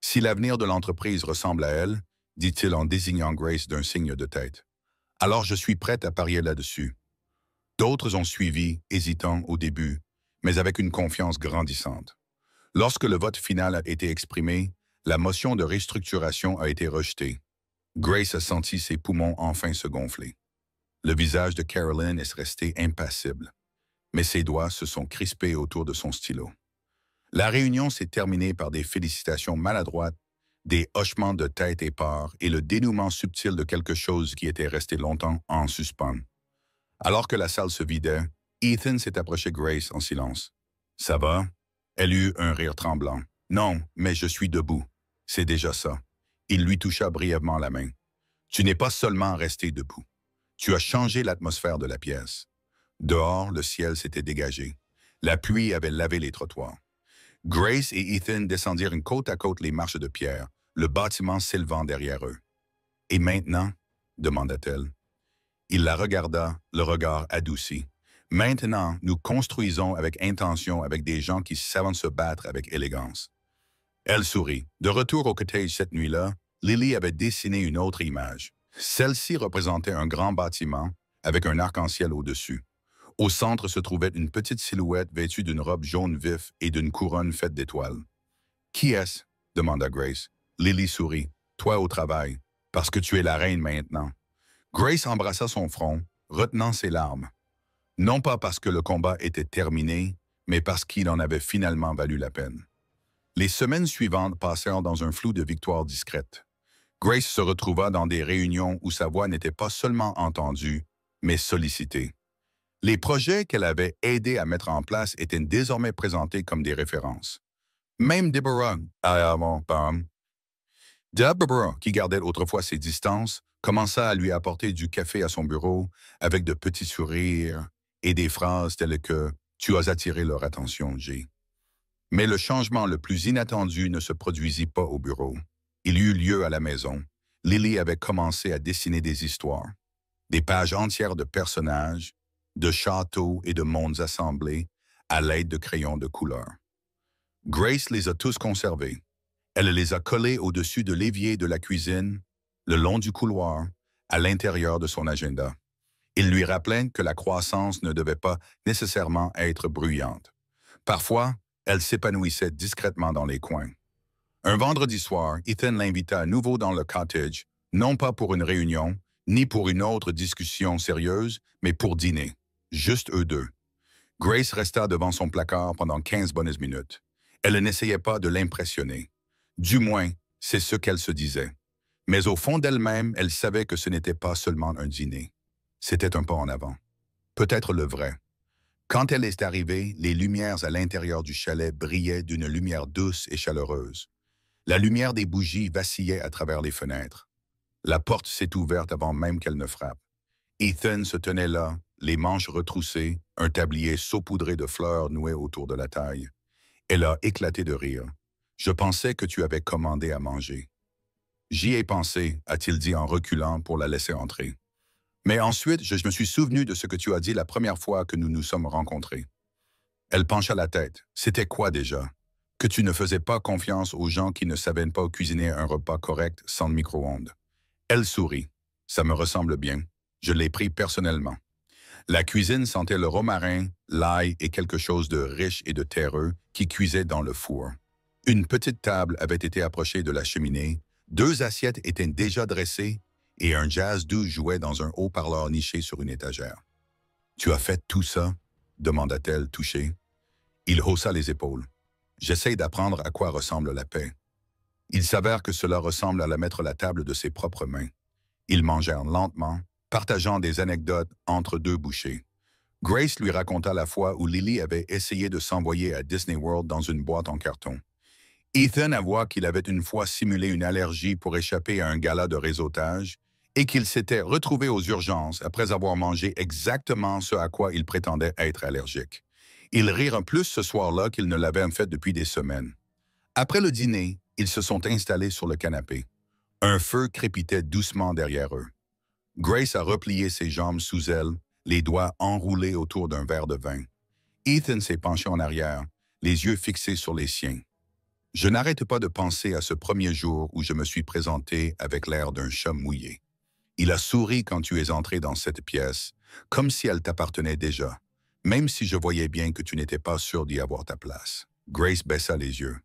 Si l'avenir de l'entreprise ressemble à elle, dit-il en désignant Grace d'un signe de tête. Alors je suis prête à parier là-dessus. D'autres ont suivi, hésitant au début, mais avec une confiance grandissante. Lorsque le vote final a été exprimé, la motion de restructuration a été rejetée. Grace a senti ses poumons enfin se gonfler. Le visage de Carolyn est resté impassible, mais ses doigts se sont crispés autour de son stylo. La réunion s'est terminée par des félicitations maladroites, des hochements de tête épars et le dénouement subtil de quelque chose qui était resté longtemps en suspens. Alors que la salle se vidait, Ethan s'est approché Grace en silence. « Ça va? » Elle eut un rire tremblant. « Non, mais je suis debout. C'est déjà ça. » Il lui toucha brièvement la main. « Tu n'es pas seulement resté debout. Tu as changé l'atmosphère de la pièce. » Dehors, le ciel s'était dégagé. La pluie avait lavé les trottoirs. Grace et Ethan descendirent côte à côte les marches de pierre, le bâtiment s'élevant derrière eux. « Et maintenant? » demanda-t-elle. Il la regarda, le regard adouci. « Maintenant, nous construisons avec intention avec des gens qui savent se battre avec élégance. » Elle sourit. De retour au cottage cette nuit-là, Lily avait dessiné une autre image. Celle-ci représentait un grand bâtiment avec un arc-en-ciel au-dessus. Au centre se trouvait une petite silhouette vêtue d'une robe jaune vif et d'une couronne faite d'étoiles. « Qui est-ce? » demanda Grace. Lily sourit. « Toi au travail, parce que tu es la reine maintenant. » Grace embrassa son front, retenant ses larmes. Non pas parce que le combat était terminé, mais parce qu'il en avait finalement valu la peine. Les semaines suivantes passèrent dans un flou de victoires discrètes. Grace se retrouva dans des réunions où sa voix n'était pas seulement entendue, mais sollicitée. Les projets qu'elle avait aidé à mettre en place étaient désormais présentés comme des références. Même Deborah, qui gardait autrefois ses distances, commença à lui apporter du café à son bureau avec de petits sourires et des phrases telles que « Tu as attiré leur attention, J. » Mais le changement le plus inattendu ne se produisit pas au bureau. Il eut lieu à la maison. Lily avait commencé à dessiner des histoires, des pages entières de personnages, de châteaux et de mondes assemblés à l'aide de crayons de couleur. Grace les a tous conservés. Elle les a collés au-dessus de l'évier de la cuisine, le long du couloir, à l'intérieur de son agenda. Il lui rappelait que la croissance ne devait pas nécessairement être bruyante. Parfois, elle s'épanouissait discrètement dans les coins. Un vendredi soir, Ethan l'invita à nouveau dans le cottage, non pas pour une réunion, ni pour une autre discussion sérieuse, mais pour dîner. Juste eux deux. Grace resta devant son placard pendant 15 bonnes minutes. Elle n'essayait pas de l'impressionner. Du moins, c'est ce qu'elle se disait. Mais au fond d'elle-même, elle savait que ce n'était pas seulement un dîner. C'était un pas en avant. Peut-être le vrai. Quand elle est arrivée, les lumières à l'intérieur du chalet brillaient d'une lumière douce et chaleureuse. La lumière des bougies vacillait à travers les fenêtres. La porte s'est ouverte avant même qu'elle ne frappe. Ethan se tenait là, les manches retroussées, un tablier saupoudré de fleurs noué autour de la taille. Elle a éclaté de rire. « Je pensais que tu avais commandé à manger. »« J'y ai pensé, » a-t-il dit en reculant pour la laisser entrer. « Mais ensuite, je me suis souvenu de ce que tu as dit la première fois que nous nous sommes rencontrés. » Elle pencha la tête. « C'était quoi déjà? Que tu ne faisais pas confiance aux gens qui ne savaient pas cuisiner un repas correct sans micro-ondes. » Elle sourit. « Ça me ressemble bien. Je l'ai pris personnellement. » La cuisine sentait le romarin, l'ail et quelque chose de riche et de terreux qui cuisait dans le four. Une petite table avait été approchée de la cheminée, 2 assiettes étaient déjà dressées et un jazz doux jouait dans un haut-parleur niché sur une étagère. « Tu as fait tout ça? » demanda-t-elle, touchée. Il haussa les épaules. « J'essaie d'apprendre à quoi ressemble la paix. » Il s'avère que cela ressemble à la mettre à la table de ses propres mains. Ils mangèrent lentement, partageant des anecdotes entre 2 bouchées. Grace lui raconta la fois où Lily avait essayé de s'envoyer à Disney World dans une boîte en carton. Ethan avoua qu'il avait une fois simulé une allergie pour échapper à un gala de réseautage et qu'il s'était retrouvé aux urgences après avoir mangé exactement ce à quoi il prétendait être allergique. Ils rirent plus ce soir-là qu'ils ne l'avaient fait depuis des semaines. Après le dîner, ils se sont installés sur le canapé. Un feu crépitait doucement derrière eux. Grace a replié ses jambes sous elle, les doigts enroulés autour d'un verre de vin. Ethan s'est penché en arrière, les yeux fixés sur les siens. Je n'arrête pas de penser à ce premier jour où je me suis présenté avec l'air d'un chat mouillé. Il a souri quand tu es entré dans cette pièce, comme si elle t'appartenait déjà, même si je voyais bien que tu n'étais pas sûr d'y avoir ta place. Grace baissa les yeux.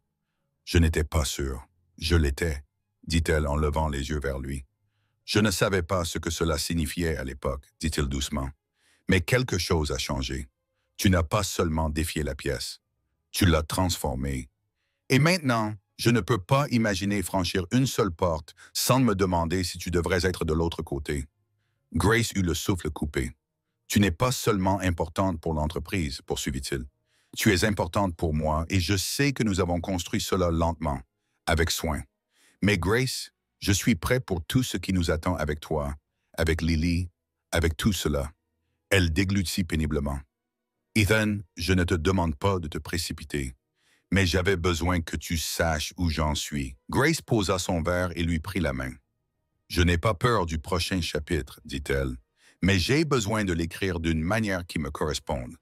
Je n'étais pas sûr. Je l'étais, dit-elle en levant les yeux vers lui. Je ne savais pas ce que cela signifiait à l'époque, dit-il doucement. Mais quelque chose a changé. Tu n'as pas seulement défié la pièce, tu l'as transformée. Et maintenant, je ne peux pas imaginer franchir une seule porte sans me demander si tu devrais être de l'autre côté. Grace eut le souffle coupé. Tu n'es pas seulement importante pour l'entreprise, poursuivit-il. Tu es importante pour moi et je sais que nous avons construit cela lentement, avec soin. Mais Grace, je suis prêt pour tout ce qui nous attend avec toi, avec Lily, avec tout cela. Elle déglutit péniblement. Ethan, je ne te demande pas de te précipiter, mais j'avais besoin que tu saches où j'en suis. Grace posa son verre et lui prit la main. Je n'ai pas peur du prochain chapitre, dit-elle, mais j'ai besoin de l'écrire d'une manière qui me corresponde.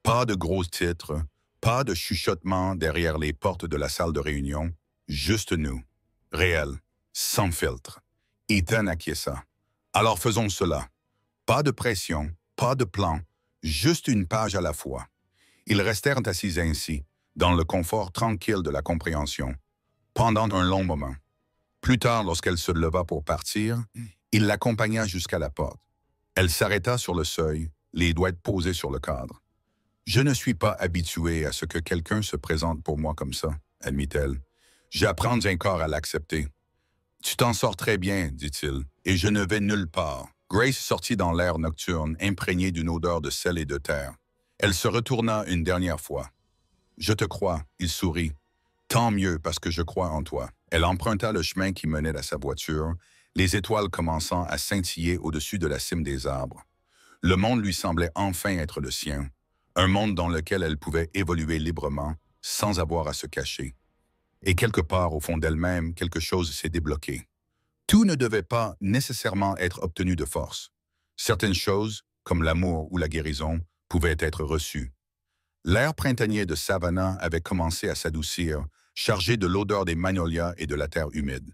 Pas de gros titres, pas de chuchotements derrière les portes de la salle de réunion, juste nous. Réel, sans filtre. Ethan acquiesça. Alors faisons cela. Pas de pression, pas de plan, juste une page à la fois. Ils restèrent assis ainsi, dans le confort tranquille de la compréhension, pendant un long moment. Plus tard, lorsqu'elle se leva pour partir, il l'accompagna jusqu'à la porte. Elle s'arrêta sur le seuil, les doigts posés sur le cadre. « Je ne suis pas habituée à ce que quelqu'un se présente pour moi comme ça, » admit-elle. « J'apprends encore à l'accepter. »« Tu t'en sors très bien, dit-il, et je ne vais nulle part. » Grace sortit dans l'air nocturne, imprégnée d'une odeur de sel et de terre. Elle se retourna une dernière fois. « Je te crois, » il sourit. « Tant mieux parce que je crois en toi. » Elle emprunta le chemin qui menait à sa voiture, les étoiles commençant à scintiller au-dessus de la cime des arbres. Le monde lui semblait enfin être le sien, un monde dans lequel elle pouvait évoluer librement, sans avoir à se cacher. Et quelque part au fond d'elle-même, quelque chose s'est débloqué. Tout ne devait pas nécessairement être obtenu de force. Certaines choses, comme l'amour ou la guérison, pouvaient être reçues. L'air printanier de Savannah avait commencé à s'adoucir, chargé de l'odeur des magnolias et de la terre humide.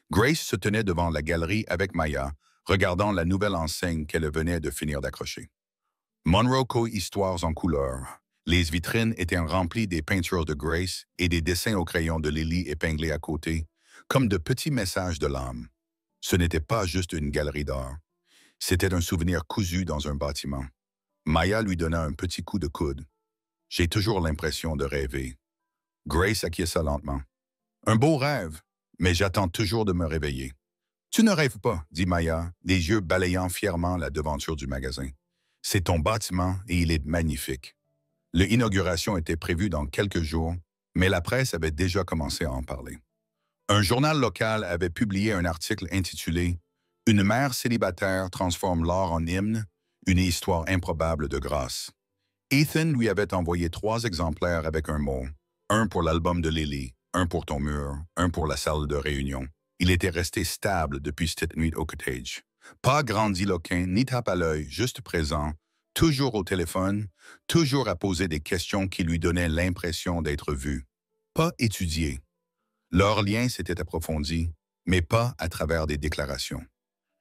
Grace se tenait devant la galerie avec Maya, regardant la nouvelle enseigne qu'elle venait de finir d'accrocher. Monroe Co-Histoires en couleur. Les vitrines étaient remplies des peintures de Grace et des dessins au crayon de Lily épinglés à côté, comme de petits messages de l'âme. Ce n'était pas juste une galerie d'art. C'était un souvenir cousu dans un bâtiment. Maya lui donna un petit coup de coude. « J'ai toujours l'impression de rêver. » Grace acquiesça lentement. « Un beau rêve, mais j'attends toujours de me réveiller. »« Tu ne rêves pas, » dit Maya, les yeux balayant fièrement la devanture du magasin. « C'est ton bâtiment et il est magnifique. » L'inauguration était prévue dans quelques jours, mais la presse avait déjà commencé à en parler. Un journal local avait publié un article intitulé « Une mère célibataire transforme l'or en hymne, une histoire improbable de grâce ». Ethan lui avait envoyé 3 exemplaires avec un mot, un pour l'album de Lily, un pour ton mur, un pour la salle de réunion. Il était resté stable depuis cette nuit au cottage. Pas grandiloquent ni tape à l'œil, juste présent, toujours au téléphone, toujours à poser des questions qui lui donnaient l'impression d'être vu. Pas étudié. Leur lien s'était approfondi, mais pas à travers des déclarations.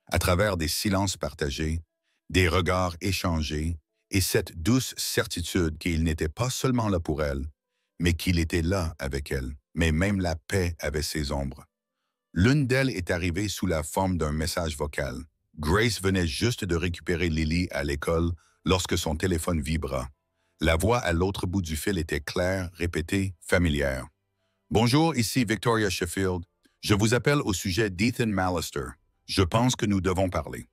À travers des silences partagés, des regards échangés, et cette douce certitude qu'il n'était pas seulement là pour elle, mais qu'il était là avec elle, mais même la paix avait ses ombres. L'une d'elles est arrivée sous la forme d'un message vocal. Grace venait juste de récupérer Lily à l'école lorsque son téléphone vibra. La voix à l'autre bout du fil était claire, répétée, familière. « Bonjour, ici Victoria Sheffield. Je vous appelle au sujet d'Ethan Mallister. Je pense que nous devons parler. »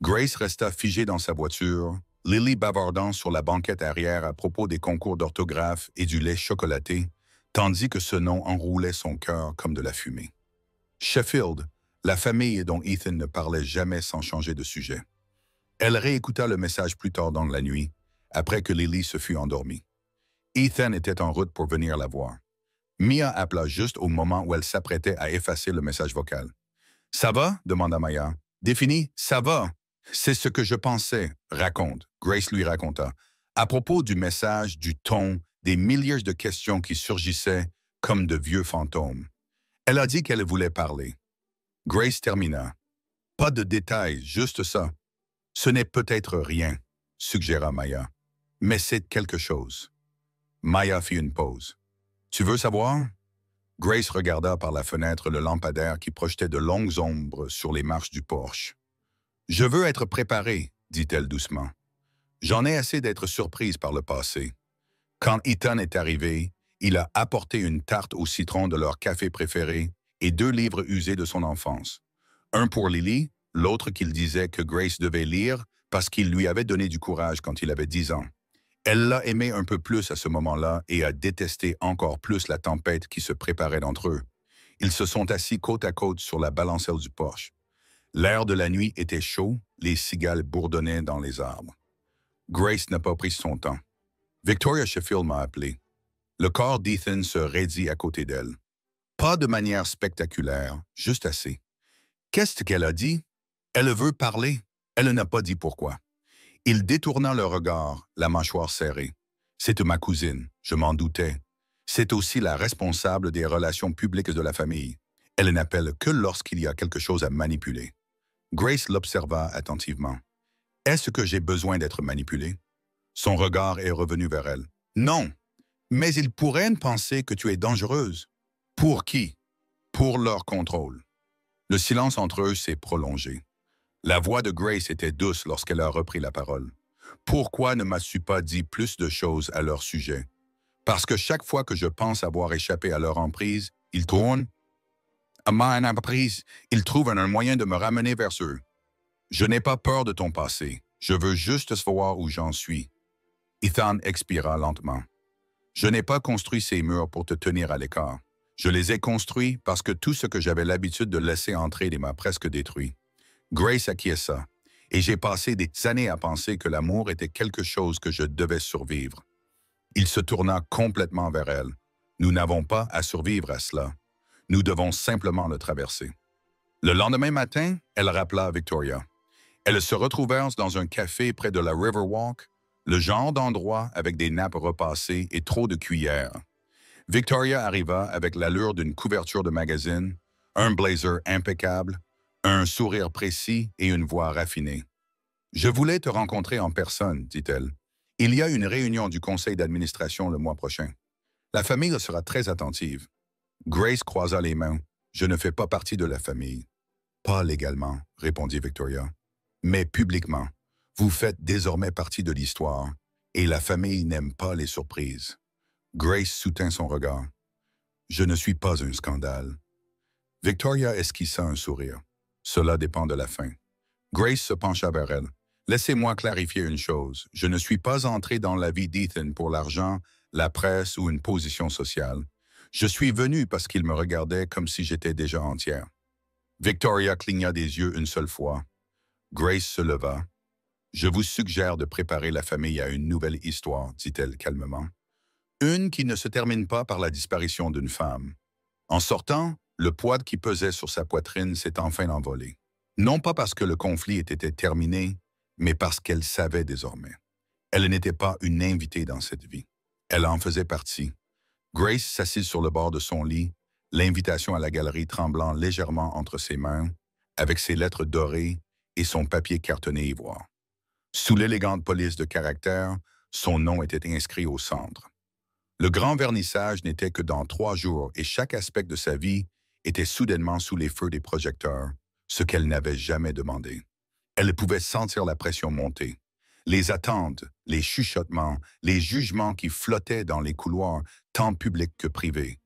Grace resta figée dans sa voiture, Lily bavardant sur la banquette arrière à propos des concours d'orthographe et du lait chocolaté, tandis que ce nom enroulait son cœur comme de la fumée. Sheffield, la famille dont Ethan ne parlait jamais sans changer de sujet. Elle réécouta le message plus tard dans la nuit, après que Lily se fut endormie. Ethan était en route pour venir la voir. Mia appela juste au moment où elle s'apprêtait à effacer le message vocal. « Ça va? » demanda Maya. « Défini, ça va. » « C'est ce que je pensais. » Raconte. Grace lui raconta. À propos du message, du ton, des milliers de questions qui surgissaient comme de vieux fantômes. Elle a dit qu'elle voulait parler. Grace termina. Pas de détails, juste ça. Ce n'est peut-être rien, suggéra Maya. Mais c'est quelque chose. Maya fit une pause. Tu veux savoir? Grace regarda par la fenêtre le lampadaire qui projetait de longues ombres sur les marches du porche. Je veux être préparée, dit-elle doucement. J'en ai assez d'être surprise par le passé. Quand Ethan est arrivé, il a apporté une tarte au citron de leur café préféré et 2 livres usés de son enfance. Un pour Lily, l'autre qu'il disait que Grace devait lire parce qu'il lui avait donné du courage quand il avait 10 ans. Elle l'a aimé un peu plus à ce moment-là et a détesté encore plus la tempête qui se préparait d'entre eux. Ils se sont assis côte à côte sur la balancelle du porche. L'air de la nuit était chaud, les cigales bourdonnaient dans les arbres. Grace n'a pas pris son temps. Victoria Sheffield m'a appelé. Le corps d'Ethan se raidit à côté d'elle. Pas de manière spectaculaire, juste assez. Qu'est-ce qu'elle a dit? Elle veut parler. Elle n'a pas dit pourquoi. Il détourna le regard, la mâchoire serrée. C'est ma cousine, je m'en doutais. C'est aussi la responsable des relations publiques de la famille. Elle n'appelle que lorsqu'il y a quelque chose à manipuler. Grace l'observa attentivement. Est-ce que j'ai besoin d'être manipulée? Son regard est revenu vers elle. Non, mais ils pourraient penser que tu es dangereuse. Pour qui? Pour leur contrôle. Le silence entre eux s'est prolongé. La voix de Grace était douce lorsqu'elle a repris la parole. Pourquoi ne m'as-tu pas dit plus de choses à leur sujet? Parce que chaque fois que je pense avoir échappé à leur emprise, ils tournent. À ma emprise, ils trouvent un moyen de me ramener vers eux. Je n'ai pas peur de ton passé. Je veux juste savoir où j'en suis. Ethan expira lentement. Je n'ai pas construit ces murs pour te tenir à l'écart. Je les ai construits parce que tout ce que j'avais l'habitude de laisser entrer les m'a presque détruit. Grace acquiesça, et j'ai passé des années à penser que l'amour était quelque chose que je devais survivre. Il se tourna complètement vers elle. Nous n'avons pas à survivre à cela. Nous devons simplement le traverser. Le lendemain matin, elle rappela Victoria. Elles se retrouvèrent dans un café près de la Riverwalk, le genre d'endroit avec des nappes repassées et trop de cuillères. Victoria arriva avec l'allure d'une couverture de magazine, un blazer impeccable, un sourire précis et une voix raffinée. « Je voulais te rencontrer en personne, dit-elle. Il y a une réunion du conseil d'administration le mois prochain. La famille sera très attentive. » Grace croisa les mains. « Je ne fais pas partie de la famille. »« Pas légalement, » répondit Victoria. « Mais publiquement. Vous faites désormais partie de l'histoire, et la famille n'aime pas les surprises. » Grace soutint son regard. « Je ne suis pas un scandale. » Victoria esquissa un sourire. « Cela dépend de la fin. » Grace se pencha vers elle. « Laissez-moi clarifier une chose. Je ne suis pas entré dans la vie d'Ethan pour l'argent, la presse ou une position sociale. Je suis venu parce qu'il me regardait comme si j'étais déjà entière. » Victoria cligna des yeux une seule fois. Grace se leva. « Je vous suggère de préparer la famille à une nouvelle histoire, dit-elle calmement. Une qui ne se termine pas par la disparition d'une femme. En sortant, le poids qui pesait sur sa poitrine s'est enfin envolé. Non pas parce que le conflit était terminé, mais parce qu'elle savait désormais. Elle n'était pas une invitée dans cette vie. Elle en faisait partie. Grace s'assit sur le bord de son lit, l'invitation à la galerie tremblant légèrement entre ses mains, avec ses lettres dorées et son papier cartonné ivoire. Sous l'élégante police de caractère, son nom était inscrit au centre. Le grand vernissage n'était que dans 3 jours et chaque aspect de sa vie était soudainement sous les feux des projecteurs, ce qu'elle n'avait jamais demandé. Elle pouvait sentir la pression monter. Les attentes, les chuchotements, les jugements qui flottaient dans les couloirs, tant publics que privés.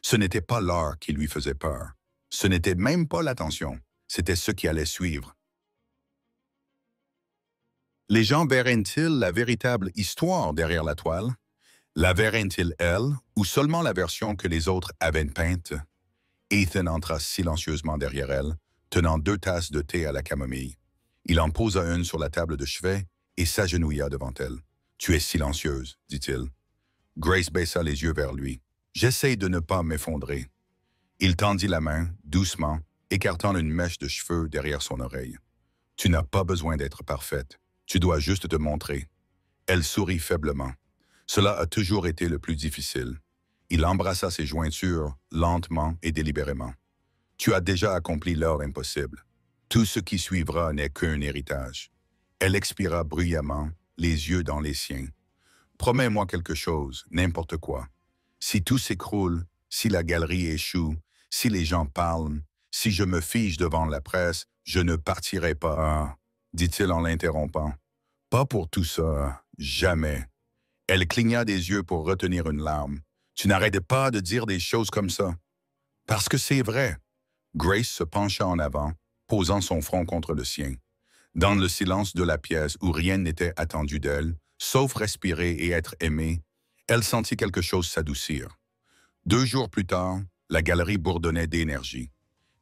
Ce n'était pas l'heure qui lui faisait peur. Ce n'était même pas l'attention. C'était ce qui allait suivre. Les gens verraient-ils la véritable histoire derrière la toile? La verraient-ils, elle, ou seulement la version que les autres avaient peinte? Ethan entra silencieusement derrière elle, tenant 2 tasses de thé à la camomille. Il en posa une sur la table de chevet et s'agenouilla devant elle. « Tu es silencieuse, dit-il. » Grace baissa les yeux vers lui. « J'essaye de ne pas m'effondrer. » Il tendit la main, doucement, écartant une mèche de cheveux derrière son oreille. « Tu n'as pas besoin d'être parfaite. Tu dois juste te montrer. » Elle sourit faiblement. Cela a toujours été le plus difficile. Il embrassa ses jointures, lentement et délibérément. Tu as déjà accompli l'heure impossible. Tout ce qui suivra n'est qu'un héritage. Elle expira bruyamment, les yeux dans les siens. Promets-moi quelque chose, n'importe quoi. Si tout s'écroule, si la galerie échoue, si les gens parlent, si je me fige devant la presse, je ne partirai pas, dit-il en l'interrompant. Pas pour tout ça, jamais. Elle cligna des yeux pour retenir une larme. Tu n'arrêtes pas de dire des choses comme ça. Parce que c'est vrai. Grace se pencha en avant, posant son front contre le sien. Dans le silence de la pièce où rien n'était attendu d'elle, sauf respirer et être aimée, elle sentit quelque chose s'adoucir. 2 jours plus tard, la galerie bourdonnait d'énergie.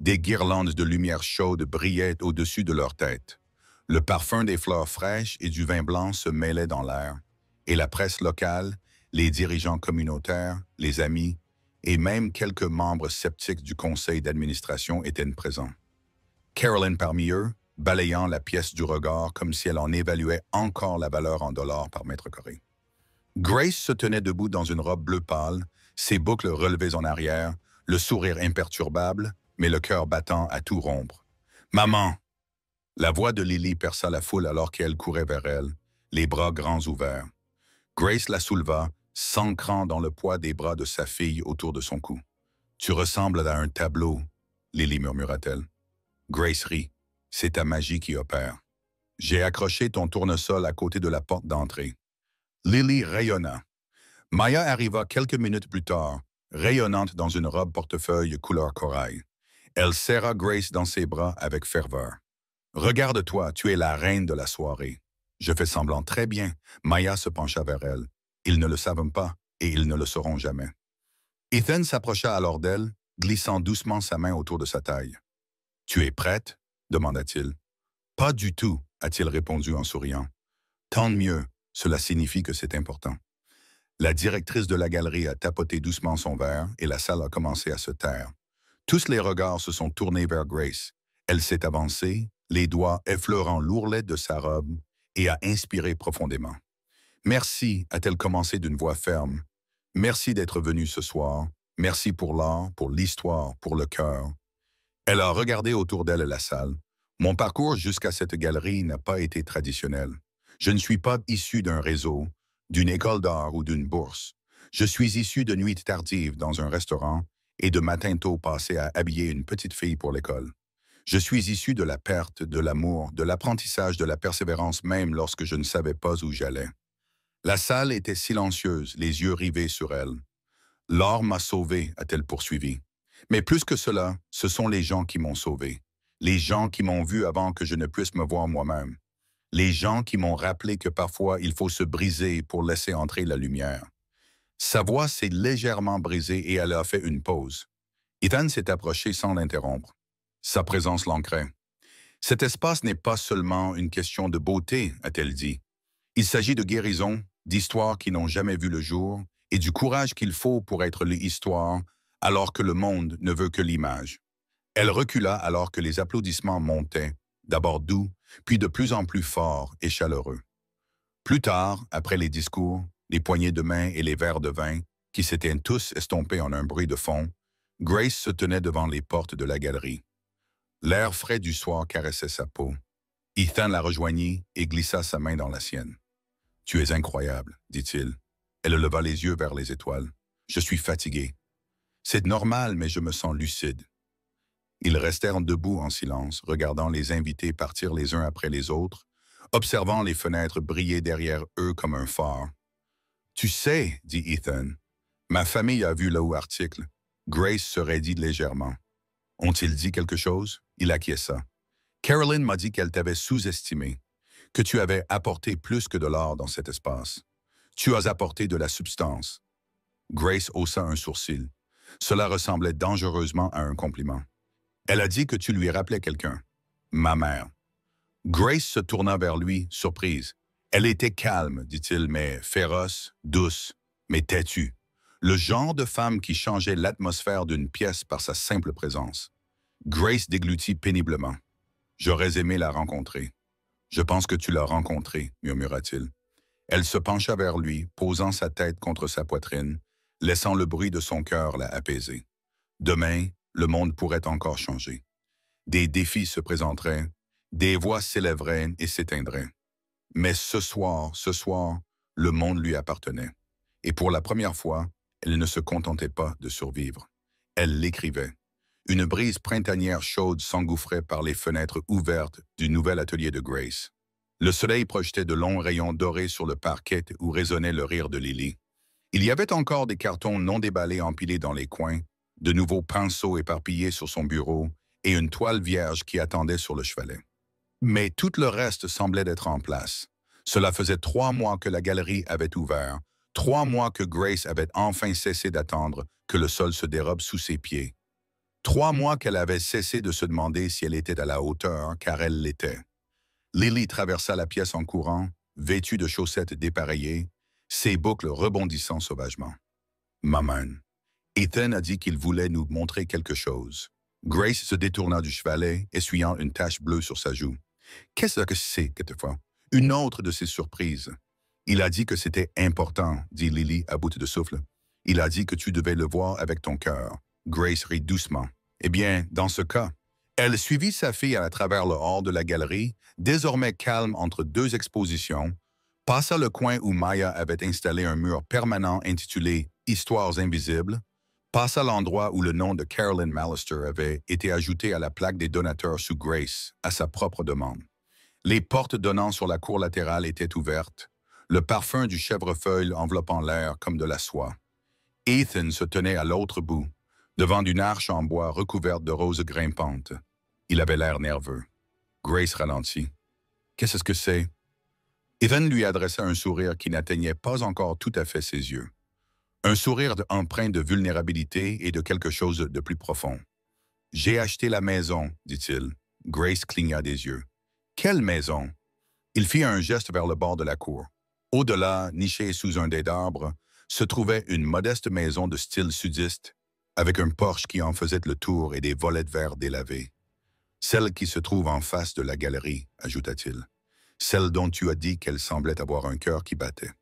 Des guirlandes de lumière chaude brillaient au-dessus de leurs têtes. Le parfum des fleurs fraîches et du vin blanc se mêlait dans l'air, et la presse locale, les dirigeants communautaires, les amis, et même quelques membres sceptiques du conseil d'administration étaient présents. Carolyn parmi eux, balayant la pièce du regard comme si elle en évaluait encore la valeur en dollars par mètre carré. Grace se tenait debout dans une robe bleu pâle, ses boucles relevées en arrière, le sourire imperturbable, mais le cœur battant à tout rompre. « Maman! » La voix de Lily perça la foule alors qu'elle courait vers elle, les bras grands ouverts. Grace la souleva, s'ancrant dans le poids des bras de sa fille autour de son cou. « Tu ressembles à un tableau, » Lily murmura-t-elle. Grace rit. « C'est ta magie qui opère. J'ai accroché ton tournesol à côté de la porte d'entrée. » Lily rayonna. Maya arriva quelques minutes plus tard, rayonnante dans une robe portefeuille couleur corail. Elle serra Grace dans ses bras avec ferveur. « Regarde-toi, tu es la reine de la soirée. » Je fais semblant très bien. Maya se pencha vers elle. Ils ne le savent pas, et ils ne le sauront jamais. Ethan s'approcha alors d'elle, glissant doucement sa main autour de sa taille. « Tu es prête ?» demanda-t-il. « Pas du tout, » a-t-il répondu en souriant. « Tant mieux, cela signifie que c'est important. » La directrice de la galerie a tapoté doucement son verre et la salle a commencé à se taire. Tous les regards se sont tournés vers Grace. Elle s'est avancée, les doigts effleurant l'ourlet de sa robe, et a inspiré profondément. « Merci » a-t-elle commencé d'une voix ferme. « Merci d'être venue ce soir. Merci pour l'art, pour l'histoire, pour le cœur. » Elle a regardé autour d'elle la salle. « Mon parcours jusqu'à cette galerie n'a pas été traditionnel. Je ne suis pas issu d'un réseau, d'une école d'art ou d'une bourse. Je suis issu de nuits tardives dans un restaurant et de matins tôt passés à habiller une petite fille pour l'école. Je suis issu de la perte, de l'amour, de l'apprentissage, de la persévérance même lorsque je ne savais pas où j'allais. » La salle était silencieuse, les yeux rivés sur elle. « L'art m'a sauvé » a-t-elle poursuivi. « Mais plus que cela, ce sont les gens qui m'ont sauvé. Les gens qui m'ont vu avant que je ne puisse me voir moi-même. Les gens qui m'ont rappelé que parfois il faut se briser pour laisser entrer la lumière. » Sa voix s'est légèrement brisée et elle a fait une pause. Ethan s'est approché sans l'interrompre. Sa présence l'ancrait. « Cet espace n'est pas seulement une question de beauté, » a-t-elle dit. « Il s'agit de guérison, d'histoires qui n'ont jamais vu le jour et du courage qu'il faut pour être l'histoire alors que le monde ne veut que l'image. » Elle recula alors que les applaudissements montaient, d'abord doux, puis de plus en plus forts et chaleureux. Plus tard, après les discours, les poignées de main et les verres de vin, qui s'étaient tous estompés en un bruit de fond, Grace se tenait devant les portes de la galerie. L'air frais du soir caressait sa peau. Ethan la rejoignit et glissa sa main dans la sienne. « Tu es incroyable, » dit-il. Elle leva les yeux vers les étoiles. « Je suis fatigué. C'est normal, mais je me sens lucide. » Ils restèrent debout en silence, regardant les invités partir les uns après les autres, observant les fenêtres briller derrière eux comme un phare. « Tu sais, » dit Ethan, « ma famille a vu le haut article. » Grace se raidit légèrement. « Ont-ils dit quelque chose? » Il acquiesça. « Carolyn m'a dit qu'elle t'avait sous-estimé, que tu avais apporté plus que de l'art dans cet espace. Tu as apporté de la substance. » Grace haussa un sourcil. Cela ressemblait dangereusement à un compliment. Elle a dit que tu lui rappelais quelqu'un. Ma mère. Grace se tourna vers lui, surprise. Elle était calme, dit-il, mais féroce, douce, mais têtue. Le genre de femme qui changeait l'atmosphère d'une pièce par sa simple présence. Grace déglutit péniblement. « J'aurais aimé la rencontrer. »« Je pense que tu l'as rencontrée, » murmura-t-il. Elle se pencha vers lui, posant sa tête contre sa poitrine, laissant le bruit de son cœur la apaiser. Demain, le monde pourrait encore changer. Des défis se présenteraient, des voix s'élèveraient et s'éteindraient. Mais ce soir, le monde lui appartenait. Et pour la première fois, elle ne se contentait pas de survivre. Elle l'écrivait. Une brise printanière chaude s'engouffrait par les fenêtres ouvertes du nouvel atelier de Grace. Le soleil projetait de longs rayons dorés sur le parquet où résonnait le rire de Lily. Il y avait encore des cartons non déballés empilés dans les coins, de nouveaux pinceaux éparpillés sur son bureau et une toile vierge qui attendait sur le chevalet. Mais tout le reste semblait être en place. Cela faisait 3 mois que la galerie avait ouvert, 3 mois que Grace avait enfin cessé d'attendre que le sol se dérobe sous ses pieds. 3 mois qu'elle avait cessé de se demander si elle était à la hauteur, car elle l'était. Lily traversa la pièce en courant, vêtue de chaussettes dépareillées, ses boucles rebondissant sauvagement. « Maman, Ethan a dit qu'il voulait nous montrer quelque chose. » Grace se détourna du chevalet, essuyant une tache bleue sur sa joue. « Qu'est-ce que c'est, quelquefois? » Une autre de ses surprises. « Il a dit que c'était important, » dit Lily à bout de souffle. « Il a dit que tu devais le voir avec ton cœur. » Grace rit doucement. « Eh bien, dans ce cas, » elle suivit sa fille à travers le hall de la galerie, désormais calme entre 2 expositions, passa le coin où Maya avait installé un mur permanent intitulé « Histoires invisibles », passa l'endroit où le nom de Carolyn Mallister avait été ajouté à la plaque des donateurs sous Grace, à sa propre demande. Les portes donnant sur la cour latérale étaient ouvertes, le parfum du chèvrefeuille enveloppant l'air comme de la soie. Ethan se tenait à l'autre bout, devant une arche en bois recouverte de roses grimpantes. Il avait l'air nerveux. Grace ralentit. « Qu'est-ce que c'est? » Ethan lui adressa un sourire qui n'atteignait pas encore tout à fait ses yeux. Un sourire empreint de vulnérabilité et de quelque chose de plus profond. « J'ai acheté la maison, dit-il. » Grace cligna des yeux. « Quelle maison? » Il fit un geste vers le bord de la cour. Au-delà, nichée sous un dais d'arbres, se trouvait une modeste maison de style sudiste, avec un porche qui en faisait le tour et des volets de verre délavés. « Celle qui se trouve en face de la galerie, ajouta-t-il. Celle dont tu as dit qu'elle semblait avoir un cœur qui battait. »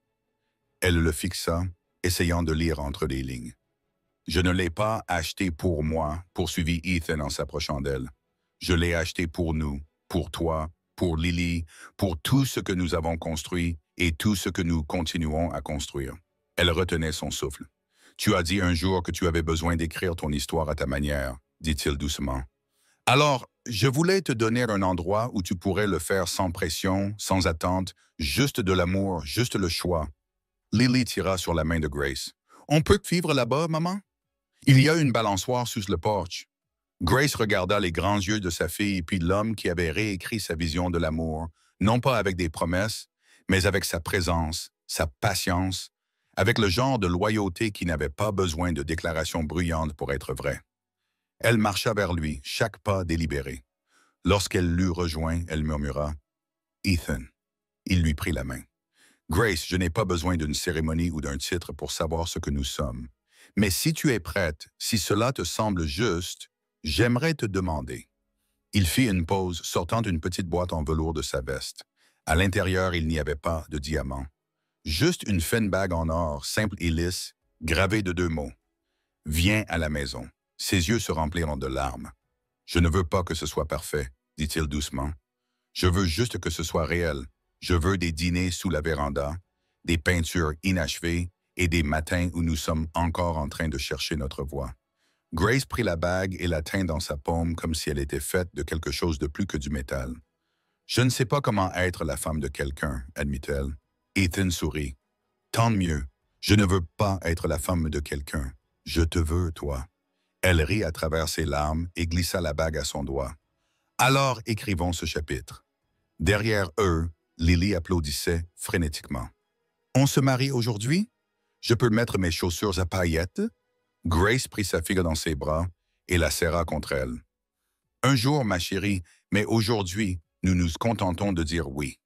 Elle le fixa, essayant de lire entre les lignes. « Je ne l'ai pas acheté pour moi, poursuivit Ethan en s'approchant d'elle. Je l'ai acheté pour nous, pour toi, pour Lily, pour tout ce que nous avons construit et tout ce que nous continuons à construire. » Elle retenait son souffle. « Tu as dit un jour que tu avais besoin d'écrire ton histoire à ta manière, dit-il doucement. Alors, je voulais te donner un endroit où tu pourrais le faire sans pression, sans attente, juste de l'amour, juste le choix. » Lily tira sur la main de Grace. « On peut vivre là-bas, maman? » « Il y a une balançoire sous le porche. » Grace regarda les grands yeux de sa fille puis l'homme qui avait réécrit sa vision de l'amour, non pas avec des promesses, mais avec sa présence, sa patience, avec le genre de loyauté qui n'avait pas besoin de déclarations bruyantes pour être vraie. Elle marcha vers lui, chaque pas délibéré. Lorsqu'elle l'eut rejoint, elle murmura « Ethan ». Il lui prit la main. « Grace, je n'ai pas besoin d'une cérémonie ou d'un titre pour savoir ce que nous sommes. Mais si tu es prête, si cela te semble juste, j'aimerais te demander. » Il fit une pause, sortant une petite boîte en velours de sa veste. À l'intérieur, il n'y avait pas de diamant. Juste une fine bague en or, simple et lisse, gravée de 2 mots. « Viens à la maison. » Ses yeux se remplirent de larmes. « Je ne veux pas que ce soit parfait, » dit-il doucement. « Je veux juste que ce soit réel. Je veux des dîners sous la véranda, des peintures inachevées et des matins où nous sommes encore en train de chercher notre voie. » Grace prit la bague et la tint dans sa paume comme si elle était faite de quelque chose de plus que du métal. « Je ne sais pas comment être la femme de quelqu'un, » admit-elle. Ethan sourit. « Tant mieux. Je ne veux pas être la femme de quelqu'un. Je te veux, toi. » Elle rit à travers ses larmes et glissa la bague à son doigt. « Alors écrivons ce chapitre. » Derrière eux, Lily applaudissait frénétiquement. « On se marie aujourd'hui? Je peux mettre mes chaussures à paillettes? » Grace prit sa fille dans ses bras et la serra contre elle. « Un jour, ma chérie, mais aujourd'hui, nous nous contentons de dire oui. »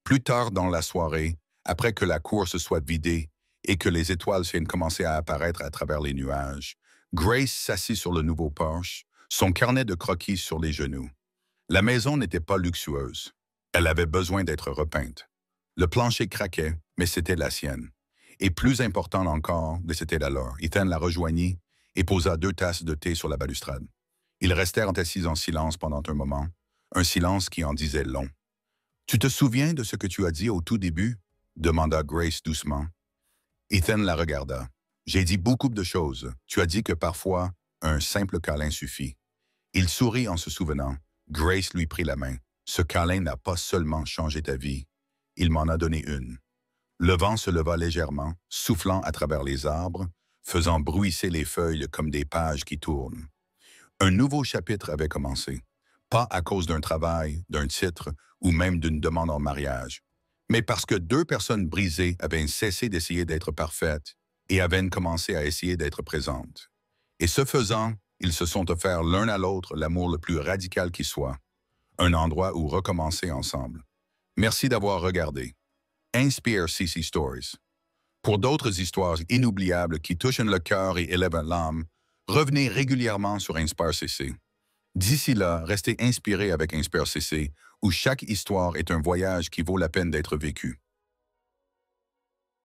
Plus tard dans la soirée, après que la cour se soit vidée et que les étoiles viennent commencer à apparaître à travers les nuages, Grace s'assit sur le nouveau porche, son carnet de croquis sur les genoux. La maison n'était pas luxueuse. Elle avait besoin d'être repeinte. Le plancher craquait, mais c'était la sienne. Et plus important encore, c'était la leur. Ethan la rejoignit et posa 2 tasses de thé sur la balustrade. Ils restèrent assis en silence pendant un moment, un silence qui en disait long. « Tu te souviens de ce que tu as dit au tout début ?» demanda Grace doucement. Ethan la regarda. « J'ai dit beaucoup de choses. Tu as dit que parfois, un simple câlin suffit. » Il sourit en se souvenant. Grace lui prit la main. « Ce câlin n'a pas seulement changé ta vie. Il m'en a donné une. » Le vent se leva légèrement, soufflant à travers les arbres, faisant bruisser les feuilles comme des pages qui tournent. Un nouveau chapitre avait commencé, pas à cause d'un travail, d'un titre ou même d'une demande en mariage, mais parce que 2 personnes brisées avaient cessé d'essayer d'être parfaites et avaient commencé à essayer d'être présentes. Et ce faisant, ils se sont offerts l'un à l'autre l'amour le plus radical qui soit, un endroit où recommencer ensemble. Merci d'avoir regardé. Inspire CC Stories. Pour d'autres histoires inoubliables qui touchent le cœur et élèvent l'âme, revenez régulièrement sur Inspire CC. D'ici là, restez inspirés avec Inspire CC, où chaque histoire est un voyage qui vaut la peine d'être vécu.